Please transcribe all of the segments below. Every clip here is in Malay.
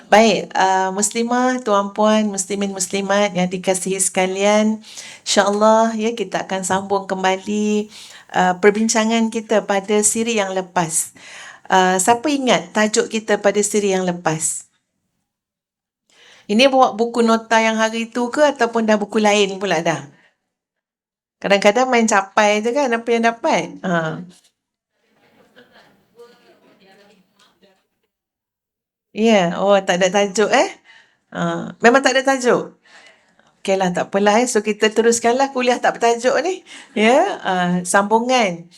Baik, muslimah, tuan-puan, muslimin muslimat yang dikasihi sekalian, insya-Allah ya kita akan sambung kembali perbincangan kita pada siri yang lepas. Siapa ingat tajuk kita pada siri yang lepas? Ini bawa buku nota yang hari tu ke ataupun dah buku lain pula dah? Kadang-kadang main capai je kan apa yang dapat. Ya, oh tak ada tajuk eh? Memang tak ada tajuk? Okeylah, tak apalah So, kita teruskanlah kuliah tak bertajuk ni. Ya, sambungan.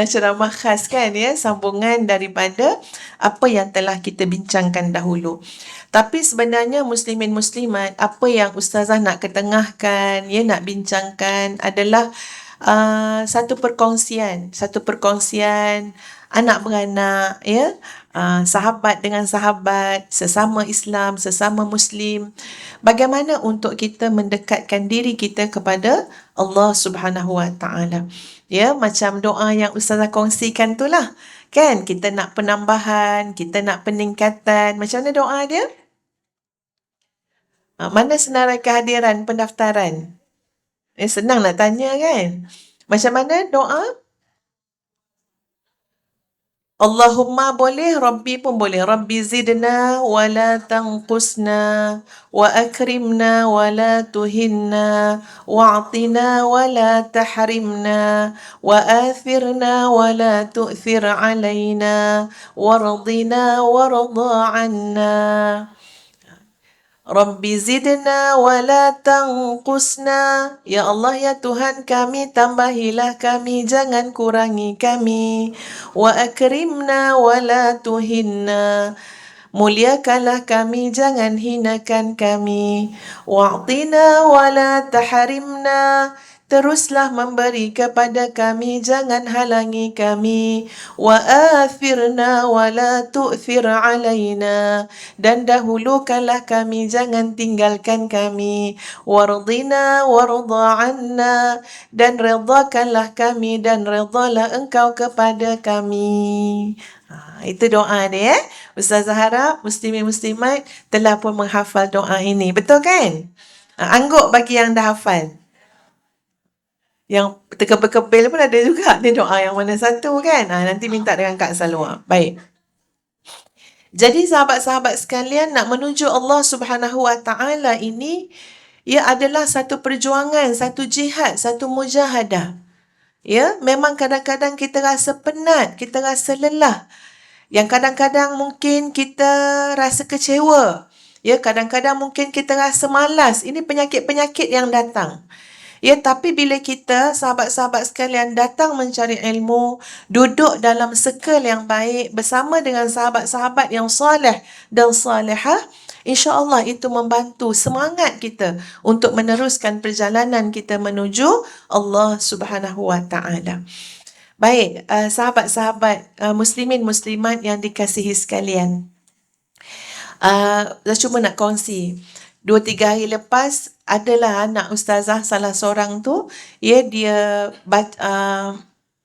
Ceramah khas kan ya, sambungan daripada apa yang telah kita bincangkan dahulu. Tapi sebenarnya muslimin muslimat, apa yang ustazah nak ketengahkan, ya nak bincangkan adalah satu perkongsian anak beranak ya, sahabat dengan sahabat, sesama Islam, sesama Muslim. Bagaimana untuk kita mendekatkan diri kita kepada Allah Subhanahu Wa Taala. Ya, macam doa yang ustazah kongsikan tu lah. Kan, kita nak penambahan, kita nak peningkatan. Macam mana doa dia? Mana senarai kehadiran pendaftaran? Senang nak tanya kan? Macam mana doa? Allahumma boleh, Rabbi pun boleh. Rabbi zidna wa la tanqusna wa akrimna wa la tuhinna wa'tina wa la tahrimna wa athirna wa la tu'thir alaina wardina warda anna. Rabbi zidna wa la tanqusna. Ya Allah ya Tuhan kami, tambahilah kami, jangan kurangi kami. Wa akrimna wa la tuhinna. Muliakanlah kami, jangan hinakan kami. Wa'tina wa la tahrimna. Teruslah memberi kepada kami, jangan halangi kami. Wa athirna wa la tu'thir alaina. Dan dahulukanlah kami, jangan tinggalkan kami. Wardina warda anna. Dan redakanlah kami dan redalah engkau kepada kami. Itu doa dia. Ustazah harap muslimin muslimat telah pun menghafal doa ini. Betul kan? Angguk bagi yang dah hafal. Yang terkebel-kebel pun ada juga. Ni doa yang mana satu kan? Nanti minta dengan Kak Salwa. Baik. Jadi sahabat-sahabat sekalian, nak menuju Allah Subhanahu Wa Taala ini, ia adalah satu perjuangan, satu jihad, satu mujahadah. Ya, memang kadang-kadang kita rasa penat, kita rasa lelah. Yang kadang-kadang mungkin kita rasa kecewa. Ya, kadang-kadang mungkin kita rasa malas. Ini penyakit-penyakit yang datang. Ya, tapi bila kita, sahabat-sahabat sekalian, datang mencari ilmu, duduk dalam circle yang baik, bersama dengan sahabat-sahabat yang soleh dan salihah, insya-Allah itu membantu semangat kita untuk meneruskan perjalanan kita menuju Allah Subhanahu Wa Taala. Baik, sahabat-sahabat muslimin muslimat yang dikasihi sekalian. Saya cuma nak kongsi. 2-3 hari lepas adalah anak ustazah salah seorang tu, ya dia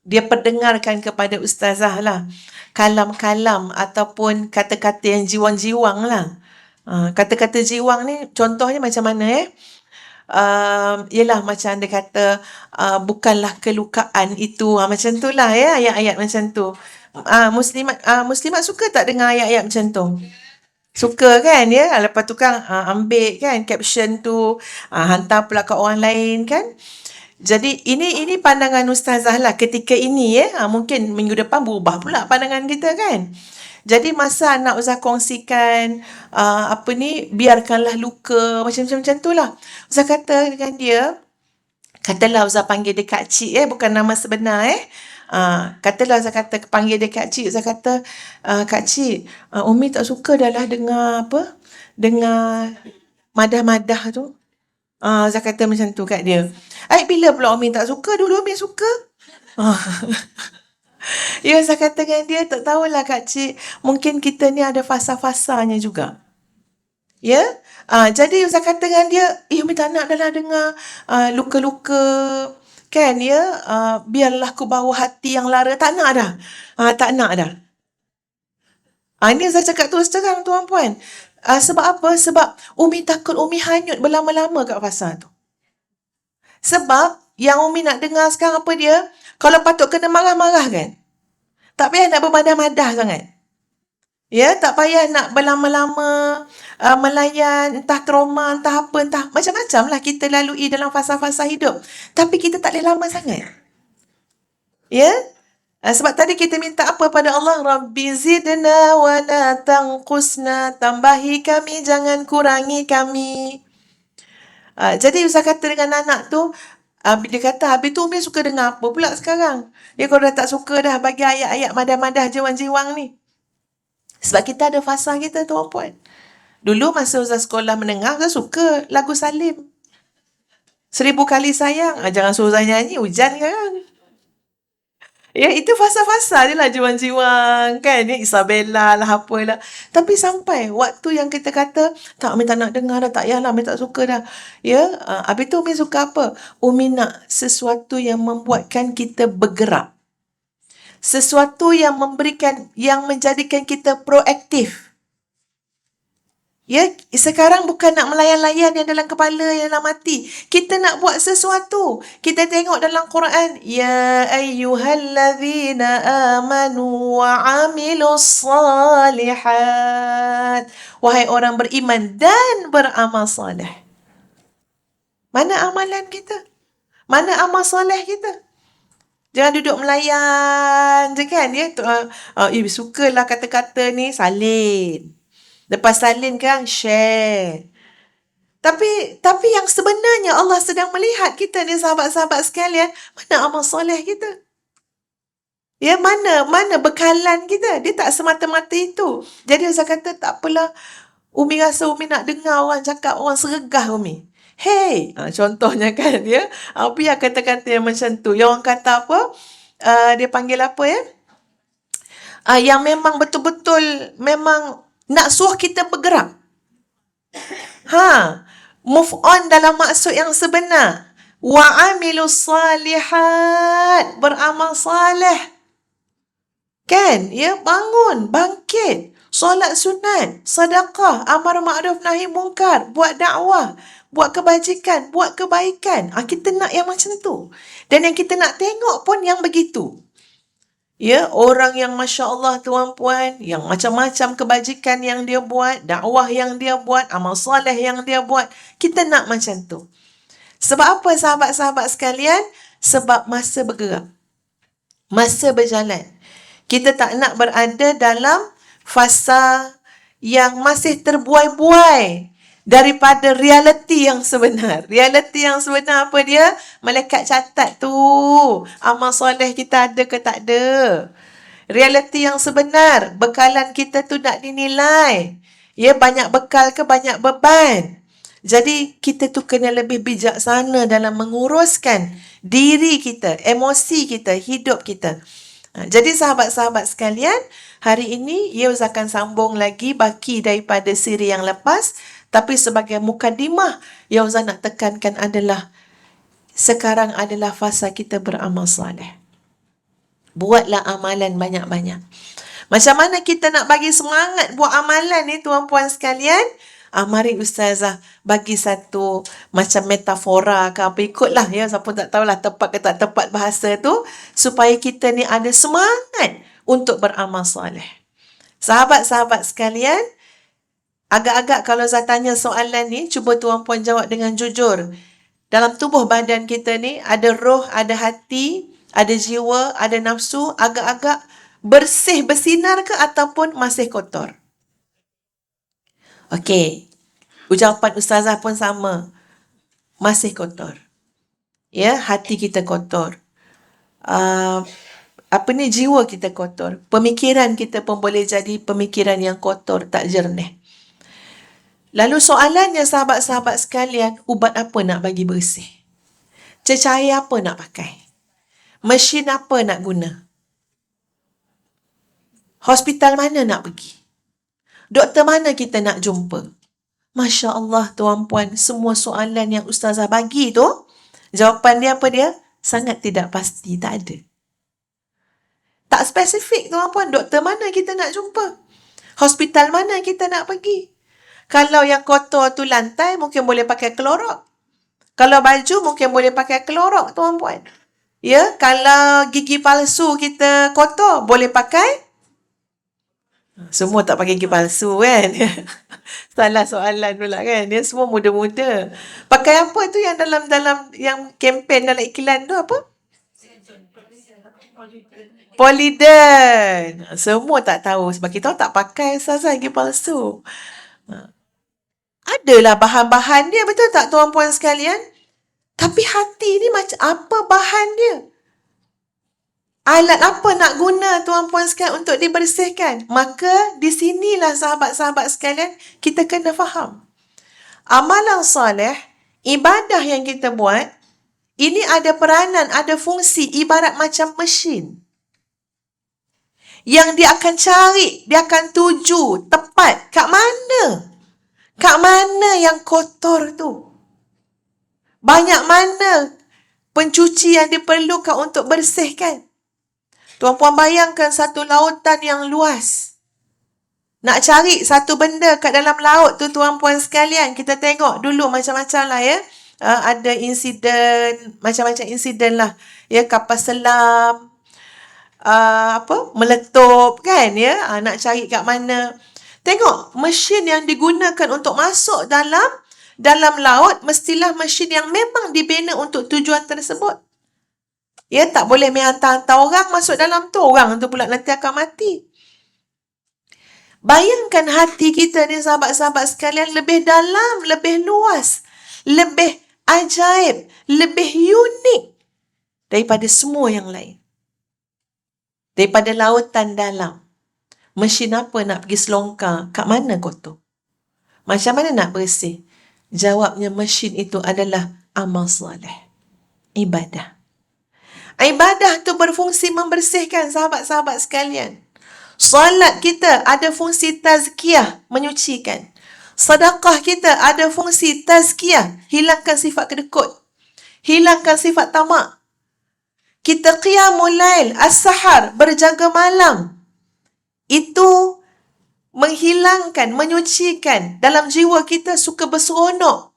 perdengarkan kepada ustazah lah kalam-kalam ataupun kata-kata yang jiwang-jiwang lah. Kata-kata jiwang ni contohnya macam mana ialah macam dia kata bukanlah kelukaan itu, macam tu lah ya, ayat-ayat macam tu. Muslimat suka tak dengar ayat-ayat macam tu? Suka kan ya? Lepas tu kan ambil kan caption tu, hantar pula ke orang lain kan? Jadi ini pandangan ustazah lah ketika ini ya. Mungkin minggu depan berubah pula pandangan kita kan? Jadi masa anak Ustaz kongsikan biarkanlah luka macam-macam tu lah. Ustaz kata dengan dia, katalah Ustaz panggil dia Kak Cik bukan nama sebenar katalah Ustaz kata panggil dia Kak Cik, Ustaz kata Kak Cik, Umi tak suka dah lah dengar madah-madah tu. Ustaz kata macam tu kat dia. Bila pula Umi tak suka? Dulu Umi suka. Ya, saya kata dengan dia, tak tahulah Kak Cik, mungkin kita ni ada fasa-fasanya juga. Ya, jadi saya kata dengan dia, Umi tak nak dah lah dengar luka-luka, kan ya, biarlah ku bawa hati yang lara, tak nak dah. Tak nak dah. Ini saya cakap terus terang tuan-puan. Sebab apa? Sebab Umi takut Umi hanyut berlama-lama kat fasa tu. Sebab yang Umi nak dengar sekarang apa dia? Kalau patut kena marah-marah kan? Tak payah nak bermadah-madah sangat. Ya, tak payah nak berlama-lama melayan, entah trauma, entah apa, entah macam-macam lah kita lalui dalam fasa-fasa hidup. Tapi kita tak boleh lama sangat. Ya, sebab tadi kita minta apa pada Allah? Rabbi zidna wa la tanqusna. Tambahi kami, jangan kurangi kami. Jadi Ustaz kata dengan anak tu, dia kata, habis tu Umi suka dengar apa pula sekarang? Dia kalau dah tak suka dah bagi ayat-ayat madah-madah jiwang-jiwang ni. Sebab kita ada fasa kita tuan-puan. Dulu masa Ustaz sekolah menengah, Ustaz suka lagu Salim. 1000 kali sayang. Jangan suruh saya nyanyi, hujan kan? Ya, itu fasa-fasa dia lah jiwang-jiwang kan. Ya, Isabella lah apalah. Tapi sampai waktu yang kita kata, tak, Umi tak nak dengar dah, tak payahlah, Umi tak suka dah. Ya, habis tu Umi suka apa? Umi nak sesuatu yang membuatkan kita bergerak. Sesuatu yang yang menjadikan kita proaktif. Ya, sekarang bukan nak melayan-layan yang dalam kepala yang dalam hati. Kita nak buat sesuatu. Kita tengok dalam Quran, ya ayyuhallazina amanu wa amilus salihat. Wahai orang beriman dan beramal soleh. Mana amalan kita? Mana amal soleh kita? Jangan duduk melayan je kan. Ya? Sukalah kata-kata ni, salin. Lepas salin kan, share. Tapi yang sebenarnya Allah sedang melihat kita ni sahabat-sahabat sekalian, mana amal soleh kita? Ya, mana bekalan kita? Dia tak semata-mata itu. Jadi saya kata, tak apalah. Umi rasa Umi nak dengar orang cakap, orang seregah Umi. Hey, contohnya kan ya. Biar kata-kata yang macam tu. Yang orang kata apa? Dia panggil apa ya? Yang memang betul-betul memang nak suruh kita bergerak. Move on dalam maksud yang sebenar. Wa amilus salihat. Beramal salih. Kan? Ya, bangun, bangkit. Solat sunat, sedekah, amar ma'ruf nahi mungkar, buat dakwah, buat kebajikan, buat kebaikan. Kita nak yang macam tu. Dan yang kita nak tengok pun yang begitu. Ya, orang yang Masya Allah tuan-puan, yang macam-macam kebajikan yang dia buat, dakwah yang dia buat, amal soleh yang dia buat, kita nak macam tu. Sebab apa sahabat-sahabat sekalian? Sebab masa bergerak. Masa berjalan. Kita tak nak berada dalam fasa yang masih terbuai-buai daripada realiti yang sebenar. Realiti yang sebenar apa dia? Malaikat catat tu. Amal soleh kita ada ke tak ada. Realiti yang sebenar. Bekalan kita tu nak dinilai. Ya, banyak bekal ke banyak beban. Jadi, kita tu kena lebih bijaksana dalam menguruskan diri kita, emosi kita, hidup kita. Jadi sahabat-sahabat sekalian, hari ini Yus akan sambung lagi baki daripada siri yang lepas. Tapi sebagai mukadimah, Yus nak tekankan adalah sekarang adalah fasa kita beramal soleh. Buatlah amalan banyak-banyak. Macam mana kita nak bagi semangat buat amalan ni tuan-puan sekalian? Mari Ustazah bagi satu macam metafora ke apa, ikutlah ya, siapa tak tahulah tepat ke tak tepat bahasa tu, supaya kita ni ada semangat untuk beramal soleh. Sahabat-sahabat sekalian, agak-agak kalau saya tanya soalan ni, cuba tuan-puan jawab dengan jujur. Dalam tubuh badan kita ni ada roh, ada hati, ada jiwa, ada nafsu, agak-agak bersih, bersinar ke ataupun masih kotor? Okey, ucapan Ustazah pun sama. Masih kotor. Ya, hati kita kotor. Jiwa kita kotor. Pemikiran kita pun boleh jadi pemikiran yang kotor, tak jernih. Lalu soalannya sahabat-sahabat sekalian, ubat apa nak bagi bersih? Cecair apa nak pakai? Mesin apa nak guna? Hospital mana nak pergi? Doktor mana kita nak jumpa? Masya Allah tuan-puan, semua soalan yang Ustazah bagi tu, jawapan dia apa dia? Sangat tidak pasti, tak ada. Tak spesifik tuan-puan, doktor mana kita nak jumpa? Hospital mana kita nak pergi? Kalau yang kotor tu lantai, mungkin boleh pakai Clorox. Kalau baju, mungkin boleh pakai Clorox, tuan-puan. Ya, kalau gigi palsu kita kotor, boleh pakai? Semua tak pakai gigi palsu kan? Salah soalan pula kan? Dia semua muda-muda. Pakai apa tu yang dalam yang kempen dalam iklan tu apa? Poliden. Semua tak tahu sebab kita tak pakai Ustazah gigi palsu. Adalah bahan-bahan dia, betul tak tuan-puan sekalian? Tapi hati ni macam apa bahan dia? Alat apa nak guna tuan-puan sekalian untuk dibersihkan? Maka di sinilah sahabat-sahabat sekalian kita kena faham. Amalan soleh, ibadah yang kita buat, ini ada peranan, ada fungsi ibarat macam mesin. Yang dia akan cari, dia akan tuju tepat kat mana? Kat mana yang kotor tu? Banyak mana pencuci yang diperlukan untuk bersihkan? Tuan-puan bayangkan satu lautan yang luas. Nak cari satu benda kat dalam laut tu tuan-puan sekalian, kita tengok dulu macam-macam lah ya. Ada insiden, macam-macam insiden lah. Ya, kapal selam, meletup kan ya. Nak cari kat mana. Tengok, mesin yang digunakan untuk masuk dalam laut mestilah mesin yang memang dibina untuk tujuan tersebut. Ya, tak boleh hantar-hantar orang masuk dalam tu. Orang tu pula nanti akan mati. Bayangkan hati kita ni sahabat-sahabat sekalian lebih dalam, lebih luas, lebih ajaib, lebih unik daripada semua yang lain. Daripada lautan dalam. Mesin apa nak pergi selongkar? Kat mana kotor? Macam mana nak bersih? Jawabnya mesin itu adalah amal soleh. Ibadah. Ibadah tu berfungsi membersihkan sahabat-sahabat sekalian. Salat kita ada fungsi tazkiyah, menyucikan. Sedekah kita ada fungsi tazkiyah, hilangkan sifat kedekut. Hilangkan sifat tamak. Kita qiyamul lail, as-sahar, berjaga malam. Itu menghilangkan, menyucikan dalam jiwa kita suka berseronok.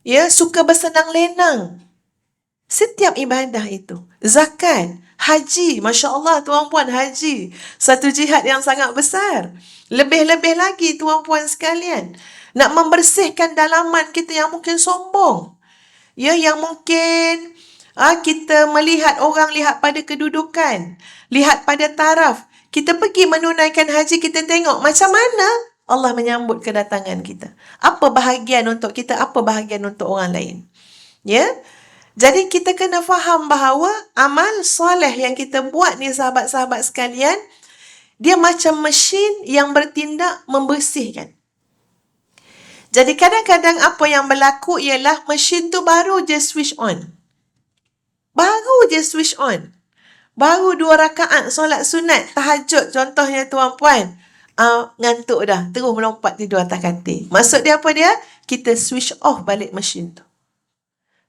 Ya, suka bersenang lenang. Setiap ibadah itu. Zakat, haji, Masya Allah tuan-puan, haji. Satu jihad yang sangat besar. Lebih-lebih lagi tuan-puan sekalian. Nak membersihkan dalaman kita yang mungkin sombong. Ya, yang mungkin kita melihat orang lihat pada kedudukan. Lihat pada taraf. Kita pergi menunaikan haji, kita tengok macam mana Allah menyambut kedatangan kita. Apa bahagian untuk kita, apa bahagian untuk orang lain. Ya. Jadi kita kena faham bahawa amal soleh yang kita buat ni sahabat-sahabat sekalian, dia macam mesin yang bertindak membersihkan. Jadi kadang-kadang apa yang berlaku ialah mesin tu baru je switch on. Baru je switch on. Baru 2 rakaat solat sunat, tahajud contohnya tuan-puan. Ngantuk dah, terus melompat tidur atas katil. Maksud dia apa dia? Kita switch off balik mesin tu.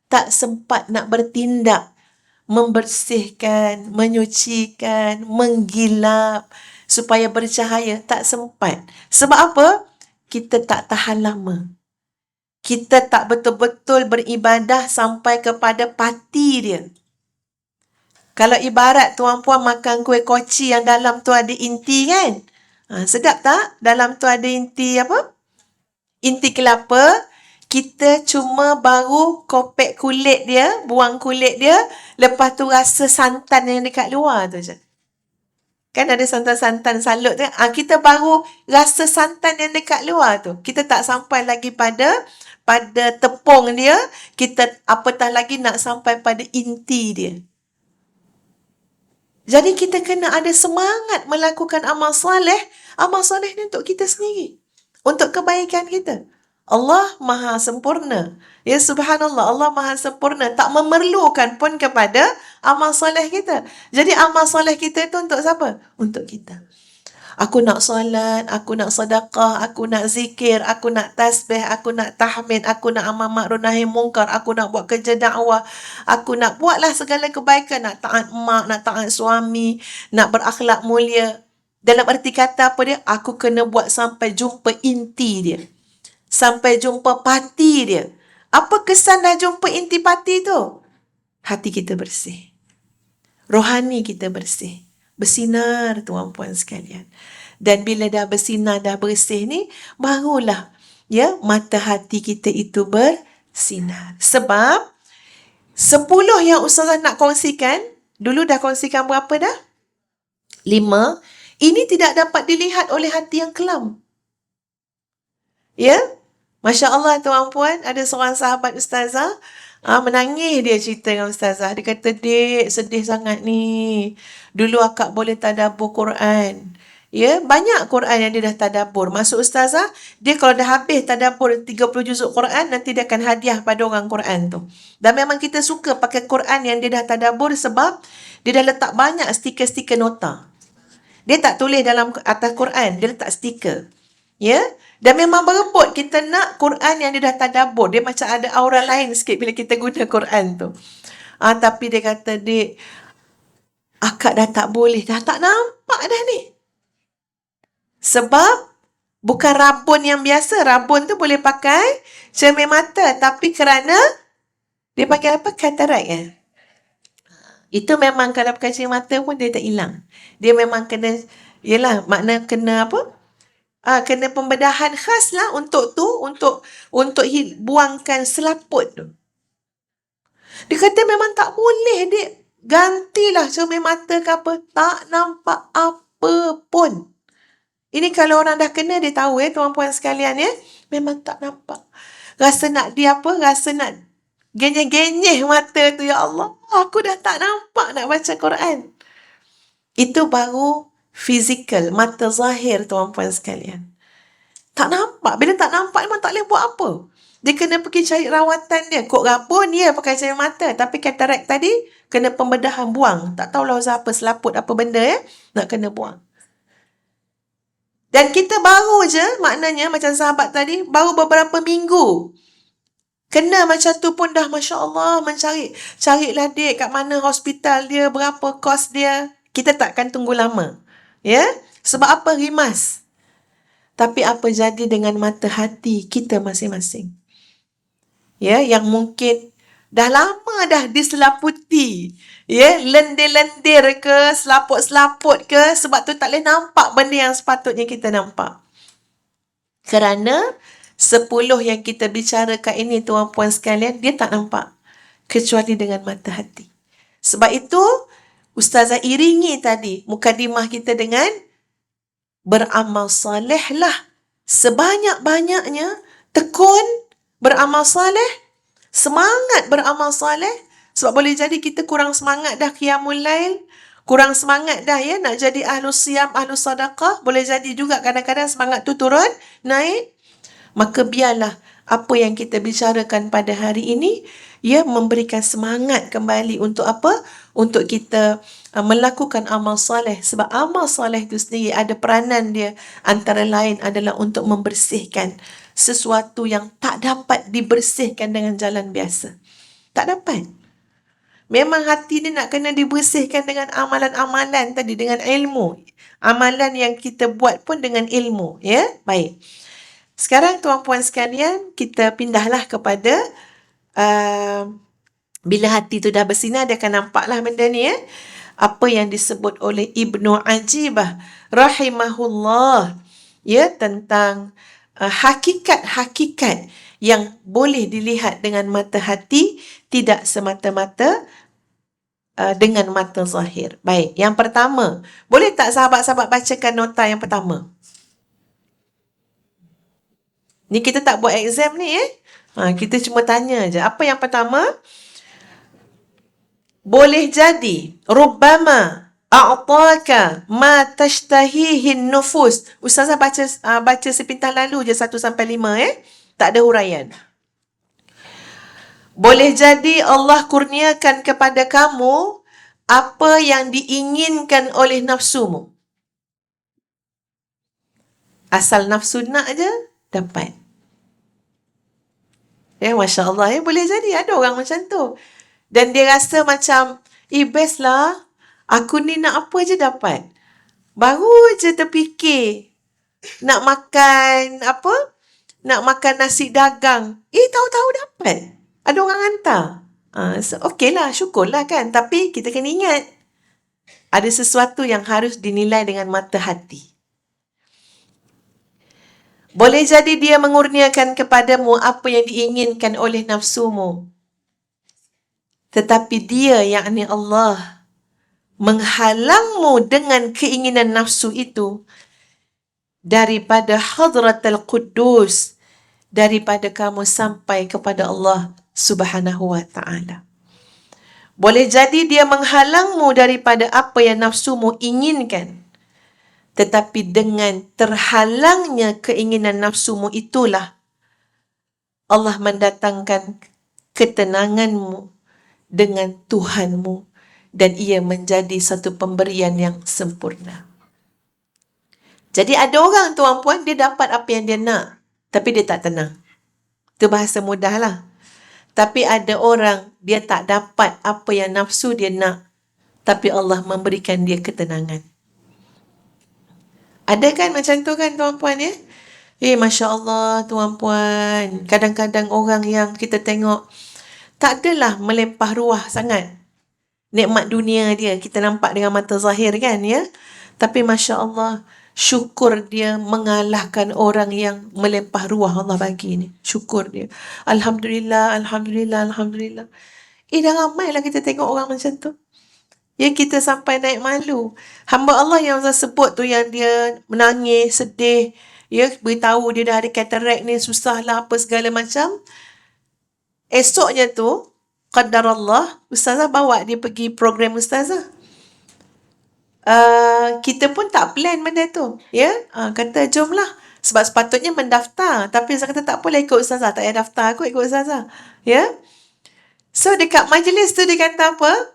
Tak sempat nak bertindak, membersihkan, menyucikan, menggilap, supaya bercahaya. Tak sempat. Sebab apa? Kita tak tahan lama. Kita tak betul-betul beribadah sampai kepada pati dia. Kalau ibarat tuan-puan makan kuih koci yang dalam tu ada inti kan? Sedap tak? Dalam tu ada inti apa? Inti kelapa. Kita cuma baru kopek kulit dia, buang kulit dia, lepas tu rasa santan yang dekat luar tu je. Kan ada santan-santan salut tu. Kita baru rasa santan yang dekat luar tu. Kita tak sampai lagi pada tepung dia, kita apatah lagi nak sampai pada inti dia. Jadi kita kena ada semangat melakukan amal soleh. Amal soleh ni untuk kita sendiri. Untuk kebaikan kita. Allah Maha Sempurna. Ya subhanallah, Allah Maha Sempurna. Tak memerlukan pun kepada amal soleh kita. Jadi amal soleh kita itu untuk siapa? Untuk kita. Aku nak solat, aku nak sedekah, aku nak zikir, aku nak tasbih, aku nak tahmid, aku nak amal ma'ruf nahi mungkar, aku nak buat kerja dakwah, aku nak buatlah segala kebaikan, nak taat mak, nak taat suami, nak berakhlak mulia. Dalam arti kata apa dia? Aku kena buat sampai jumpa inti dia. Sampai jumpa parti dia. Apa kesan dah jumpa inti parti tu? Hati kita bersih. Rohani kita bersih. Bersinar tuan-puan sekalian. Dan bila dah bersinar, dah bersih ni, barulah mata hati kita itu bersinar. Sebab 10 yang Ustazah nak kongsikan, dulu dah kongsikan berapa dah? 5. Ini tidak dapat dilihat oleh hati yang kelam. Ya? Masya Allah tuan-puan, ada seorang sahabat Ustazah, menangis dia cerita dengan Ustazah. Dia kata, "Dek, sedih sangat ni. Dulu akak boleh tadabbur Quran. Ya, banyak Quran yang dia dah tadabbur. Maksud Ustazah, dia kalau dah habis tadabbur 30 juzuk Quran, nanti dia akan hadiah pada orang Quran tu. Dan memang kita suka pakai Quran yang dia dah tadabbur sebab dia dah letak banyak stiker-stiker nota. Dia tak tulis dalam atas Quran, dia letak stiker. Ya? Dan memang berebut kita nak Quran yang dia dah tadabbur. Dia macam ada aura lain sikit bila kita guna Quran tu. Tapi dia kata, "Dek, akak dah tak boleh, dah tak nampak dah ni." Sebab bukan rabun yang biasa. Rabun tu boleh pakai cermin mata. Tapi kerana dia pakai apa? Katarak Itu memang kalau pakai cermin mata pun dia tak hilang. Dia memang kena, makna kena apa? Kena pembedahan khas lah untuk buangkan selaput tu. Dia kata memang tak boleh, Dek. Gantilah cermin mata ke apa. Tak nampak apa pun. Ini kalau orang dah kena, dia tahu tuan-puan sekalian memang tak nampak. Rasa nak rasa nak genyeh-genyeh mata tu, ya Allah. Aku dah tak nampak nak baca Quran. Itu baru fizikal, mata zahir tuan-puan sekalian. Tak nampak. Bila tak nampak memang tak boleh buat apa. Dia kena pergi cari rawatan dia. Kok rabun pakai cermin mata. Tapi katarak tadi kena pembedahan, buang. Tak tahulah usaha apa, selaput apa benda nak kena buang. Dan kita baru je, maknanya macam sahabat tadi, baru beberapa minggu kena macam tu pun dah Masya Allah mencari. Carilah, Dek, kat mana hospital dia, berapa kos dia. Kita takkan tunggu lama. Ya? Sebab apa? Rimas. Tapi apa jadi dengan mata hati kita masing-masing? Ya, yang mungkin dah lama dah diselaputi. Ya, lendir-lendir ke, selaput-selaput ke, sebab tu tak boleh nampak benda yang sepatutnya kita nampak. Kerana 10 yang kita bicarakan ini tuan-puan sekalian, dia tak nampak. Kecuali dengan mata hati. Sebab itu, Ustazah iringi tadi mukadimah kita dengan beramal salihlah. Sebanyak-banyaknya, tekun beramal salih, semangat beramal salih. Sebab boleh jadi kita kurang semangat dah qiyamul lail, kurang semangat dah nak jadi ahlus siyam, ahlus sadaqah. Boleh jadi juga kadang-kadang semangat tu turun, naik. Maka biarlah apa yang kita bicarakan pada hari ini memberikan semangat kembali untuk apa? Untuk kita melakukan amal soleh. Sebab amal soleh itu sendiri ada peranan dia, antara lain adalah untuk membersihkan sesuatu yang tak dapat dibersihkan dengan jalan biasa. Tak dapat. Memang hati ni nak kena dibersihkan dengan amalan-amalan tadi, dengan ilmu. Amalan yang kita buat pun dengan ilmu. Ya, baik. Sekarang tuan-puan sekalian, kita pindahlah kepada bila hati tu dah bersinar, dia akan nampaklah benda ni apa yang disebut oleh Ibnu Ajibah rahimahullah tentang hakikat-hakikat yang boleh dilihat dengan mata hati, tidak semata-mata dengan mata zahir. Baik, yang pertama, boleh tak sahabat-sahabat bacakan nota yang pertama? Ni kita tak buat exam ni kita cuma tanya je. Apa yang pertama? Boleh jadi rubbama a'taka ma tashtahihi nufus. Ustazah baca sepintas lalu je 1 sampai 5 Tak ada huraian. Boleh jadi Allah kurniakan kepada kamu apa yang diinginkan oleh nafsumu. Asal nafsu nak je, dapat. Masya Allah, boleh jadi ada orang macam tu. Dan dia rasa macam, best lah, aku ni nak apa je dapat. Baru je terfikir nak makan apa? Nak makan nasi dagang. Tahu-tahu dapat. Ada orang hantar. So, okeylah, syukurlah kan. Tapi kita kena ingat, ada sesuatu yang harus dinilai dengan mata hati. Boleh jadi dia mengurniakan kepadamu apa yang diinginkan oleh nafsumu. Tetapi dia, yakni Allah, menghalangmu dengan keinginan nafsu itu daripada hadratul Quddus, daripada kamu sampai kepada Allah Subhanahu wa ta'ala. Boleh jadi dia menghalangmu daripada apa yang nafsumu inginkan. Tetapi dengan terhalangnya keinginan nafsumu itulah Allah mendatangkan ketenanganmu dengan Tuhanmu dan ia menjadi satu pemberian yang sempurna. Jadi ada orang, tuan-puan, dia dapat apa yang dia nak, tapi dia tak tenang. Itu bahasa mudah lah. Tapi ada orang, dia tak dapat apa yang nafsu dia nak, tapi Allah memberikan dia ketenangan. Ada kan macam tu kan, tuan-puan ya? Masya Allah, tuan-puan. Kadang-kadang orang yang kita tengok tak adalah melempah ruah sangat nikmat dunia dia. Kita nampak dengan mata zahir kan ya? Tapi Masya Allah, syukur dia mengalahkan orang yang melempah ruah Allah bagi ni. Syukur dia. Alhamdulillah, Alhamdulillah, Alhamdulillah. Dah ramailah kita tengok orang macam tu. Ya, kita sampai naik malu. Hamba Allah yang saya sebut tu, yang dia menangis, sedih, ya, beritahu dia dah ada katarak ni, susah lah apa segala macam. Esoknya tu, qadar Allah, ustazah bawa dia pergi program ustazah. Kita pun tak plan benda tu, ya. Kata jomlah, sebab sepatutnya mendaftar, tapi saya kata tak boleh ikut ustazah, tak payah daftar, aku ikut ustazah, ya. So dekat majlis tu dia kata apa?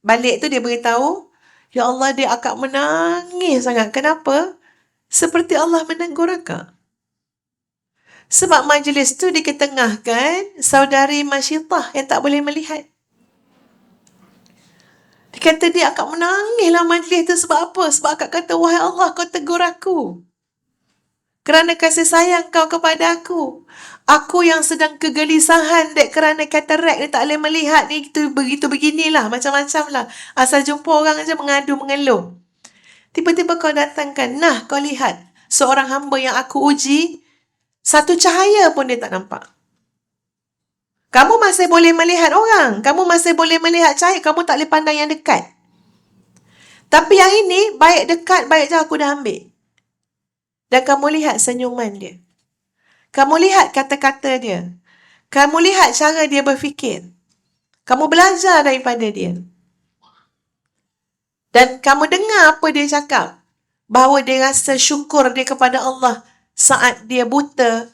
Balik tu dia beritahu, ya Allah, dia akak menangis sangat. Kenapa? Seperti Allah menegur akak. Sebab majlis tu diketengahkan saudari Masyitah yang tak boleh melihat. Dia kata dia akak menangislah majlis tu sebab apa? Sebab akak kata, wahai Allah, kau tegur aku kerana kasih sayang kau kepada aku. Aku yang sedang kegelisahan dek kerana katarak ni, tak boleh melihat ni, begitu beginilah, macam-macam lah. Asal jumpa orang aja mengadu mengeluh. Tiba-tiba kau datangkan, nah kau lihat, seorang hamba yang aku uji, satu cahaya pun dia tak nampak. Kamu masih boleh melihat orang, kamu masih boleh melihat cahaya, kamu tak boleh pandang yang dekat. Tapi yang ini, baik dekat, baik jauh aku dah ambil. Dan kamu lihat senyuman dia. Kamu lihat kata-kata dia. Kamu lihat cara dia berfikir. Kamu belajar daripada dia. Dan kamu dengar apa dia cakap. Bahawa dia rasa syukur dia kepada Allah saat dia buta,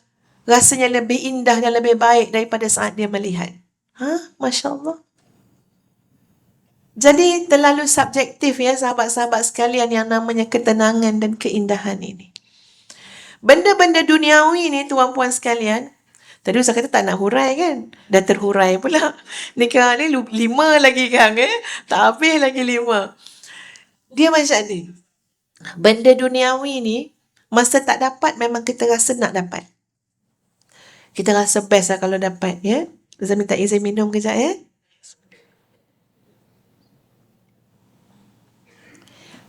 rasanya lebih indah dan lebih baik daripada saat dia melihat. Masya Allah. Jadi terlalu subjektif ya sahabat-sahabat sekalian yang namanya ketenangan dan keindahan ini. Benda-benda duniawi ni, tuan-puan sekalian, tadi saya kata tak nak hurai kan? Dah terhurai pula. Nikah ni 5 lagi kan tak habis lagi 5. Dia macam ni. Benda duniawi ni, masa tak dapat memang kita rasa nak dapat. Kita rasa best lah kalau dapat ya. Saya minta izin minum kejap ya.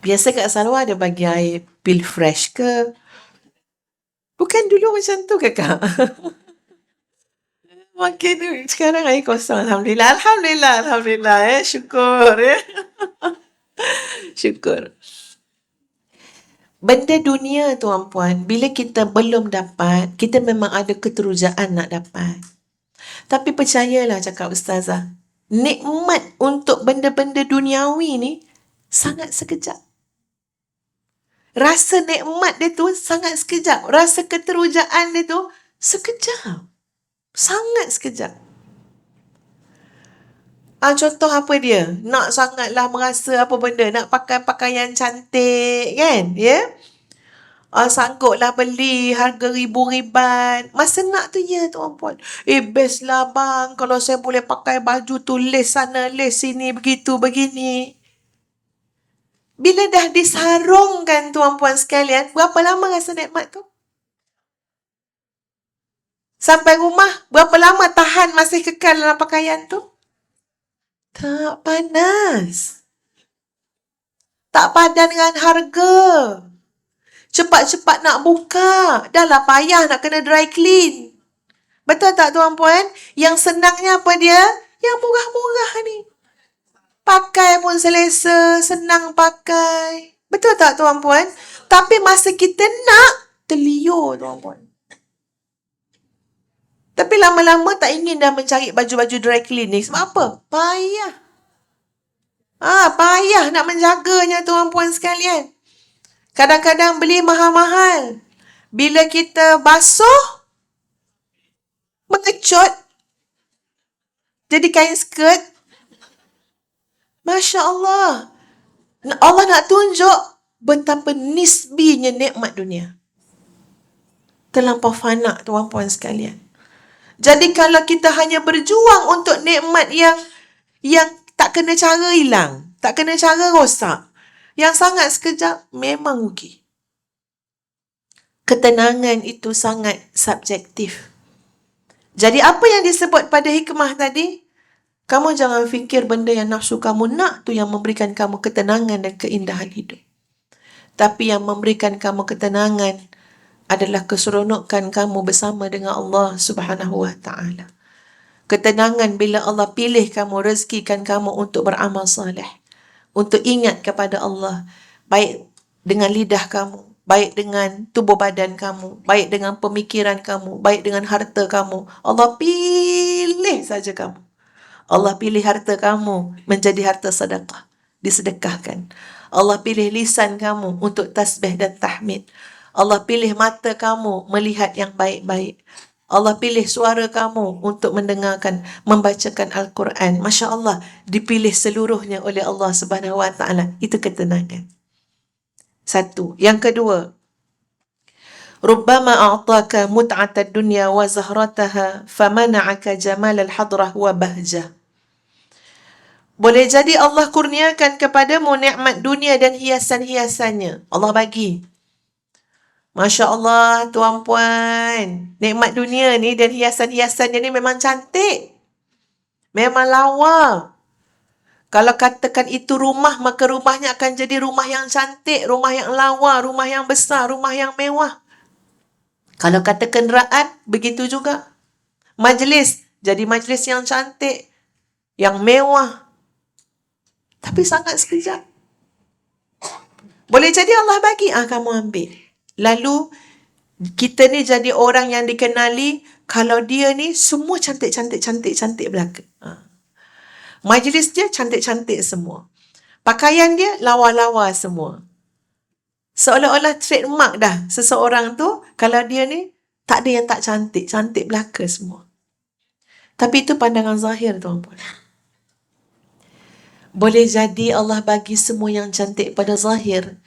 Biasa Kak Salwa ada bagi air pil fresh ke? Bukan dulu macam tu ke Kak? Makin sekarang air kosong. Alhamdulillah, Alhamdulillah, Alhamdulillah syukur ya. Syukur. Benda dunia, tuan-puan, bila kita belum dapat, kita memang ada keterujaan nak dapat. Tapi percayalah, cakap ustazah, nikmat untuk benda-benda duniawi ni sangat sekejap. Rasa nikmat dia tu sangat sekejap. Rasa keterujaan dia tu sekejap. Sangat sekejap. Contoh apa dia? Nak sangatlah merasa apa benda, nak pakai pakaian cantik kan? Ya? Sangguplah beli harga ribu-riban. Masa nak tu ya tuan-puan. Best lah bang, kalau saya boleh pakai baju tu lace sana, lace sini, begitu, begini. Bila dah disarungkan tuan-puan sekalian, berapa lama rasa nikmat tu? Sampai rumah, berapa lama tahan masih kekal dalam pakaian tu? Tak panas. Tak padan dengan harga. Cepat-cepat nak buka. Dah lah payah nak kena dry clean. Betul tak tuan-puan? Yang senangnya apa dia? Yang murah-murah ni. Pakai pun selesa, senang pakai. Betul tak tuan-puan? Tapi masa kita nak, terliur tuan-puan. Tapi lama-lama tak ingin dah mencari baju-baju dry cleaning. Sebab apa? Payah. Payah nak menjaganya tuan-puan sekalian. Kadang-kadang beli mahal-mahal. Bila kita basuh, mengecut. Jadi kain skirt. Masya Allah. Allah nak tunjuk betapa nisbinya nikmat dunia. Terlampau fana tuan-puan sekalian. Jadi kalau kita hanya berjuang untuk nikmat yang tak kena cara hilang, tak kena cara rosak, yang sangat sekejap, memang rugi. Ketenangan itu sangat subjektif. Jadi apa yang disebut pada hikmah tadi? Kamu jangan fikir benda yang nafsu kamu nak tu yang memberikan kamu ketenangan dan keindahan hidup. Tapi yang memberikan kamu ketenangan adalah keseronokan kamu bersama dengan Allah Subhanahu wa ta'ala. Ketenangan bila Allah pilih kamu, rezekikan kamu untuk beramal saleh, untuk ingat kepada Allah, baik dengan lidah kamu, baik dengan tubuh badan kamu, baik dengan pemikiran kamu, baik dengan harta kamu. Allah pilih saja kamu. Allah pilih harta kamu menjadi harta sedekah, disedekahkan. Allah pilih lisan kamu untuk tasbih dan tahmid. Allah pilih mata kamu melihat yang baik-baik. Allah pilih suara kamu untuk mendengarkan, membacakan Al-Quran. Masya Allah, dipilih seluruhnya oleh Allah Subhanahu Wa Taala. Itu ketenangan. Satu. Yang kedua, Rubbama a'taka mut'atad dunya wa zahrataha famana'aka jamal al-hadrah wa bahjah. Boleh jadi Allah kurniakan kepadamu nikmat dunia dan hiasan-hiasannya. Allah bagi. Masya Allah, tuan-puan. Nikmat dunia ni dan hiasan-hiasannya ni memang cantik. Memang lawa. Kalau katakan itu rumah, maka rumahnya akan jadi rumah yang cantik, rumah yang lawa, rumah yang besar, rumah yang mewah. Kalau kata kenderaan, begitu juga. Majlis, jadi majlis yang cantik, yang mewah. Tapi sangat sekejap. Boleh jadi Allah bagi, kamu ambil. Lalu, kita ni jadi orang yang dikenali, kalau dia ni semua cantik belaka. Majlis dia cantik-cantik semua. Pakaian dia lawa-lawa semua. Seolah-olah trademark dah seseorang tu, kalau dia ni tak ada yang tak cantik, cantik belaka semua. Tapi itu pandangan zahir tuan-puan. Boleh jadi Allah bagi semua yang cantik pada zahir,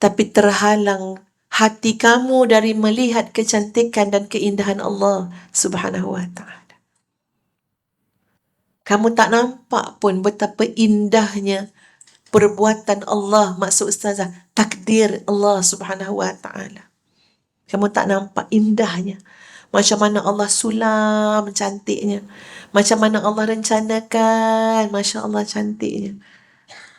tapi terhalang hati kamu dari melihat kecantikan dan keindahan Allah Subhanahu wa ta'ala. Kamu tak nampak pun betapa indahnya perbuatan Allah, maksud ustazah, takdir Allah Subhanahu wa ta'ala. Kamu tak nampak indahnya. Macam mana Allah sulam cantiknya. Macam mana Allah rencanakan. Masya Allah cantiknya.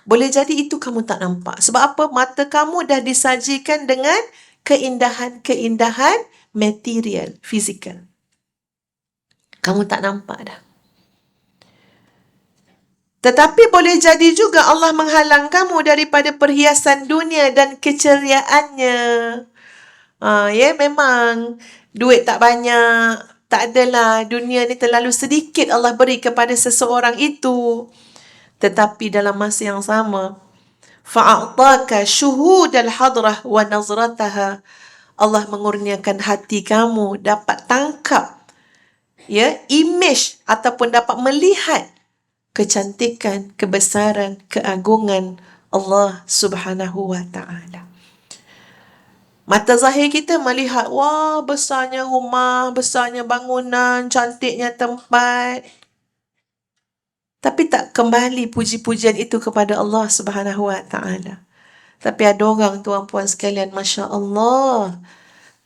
Boleh jadi itu kamu tak nampak. Sebab apa? Mata kamu dah disajikan dengan keindahan-keindahan material, fizikal. Kamu tak nampak dah. Tetapi boleh jadi juga Allah menghalang kamu daripada perhiasan dunia dan keceriaannya. Memang duit tak banyak, tak adalah, dunia ni terlalu sedikit Allah beri kepada seseorang itu. Tetapi dalam masa yang sama, fa'ataka syuhudal hadrah wa nazrataha, Allah mengurniakan hati kamu dapat tangkap image ataupun dapat melihat kecantikan, kebesaran, keagungan Allah Subhanahu wa ta'ala. Mata zahir kita melihat, wah, besarnya rumah, besarnya bangunan, cantiknya tempat. Tapi tak kembali puji-pujian itu kepada Allah Subhanahu Wa Taala. Tapi ada orang tuan-puan sekalian, Masya Allah,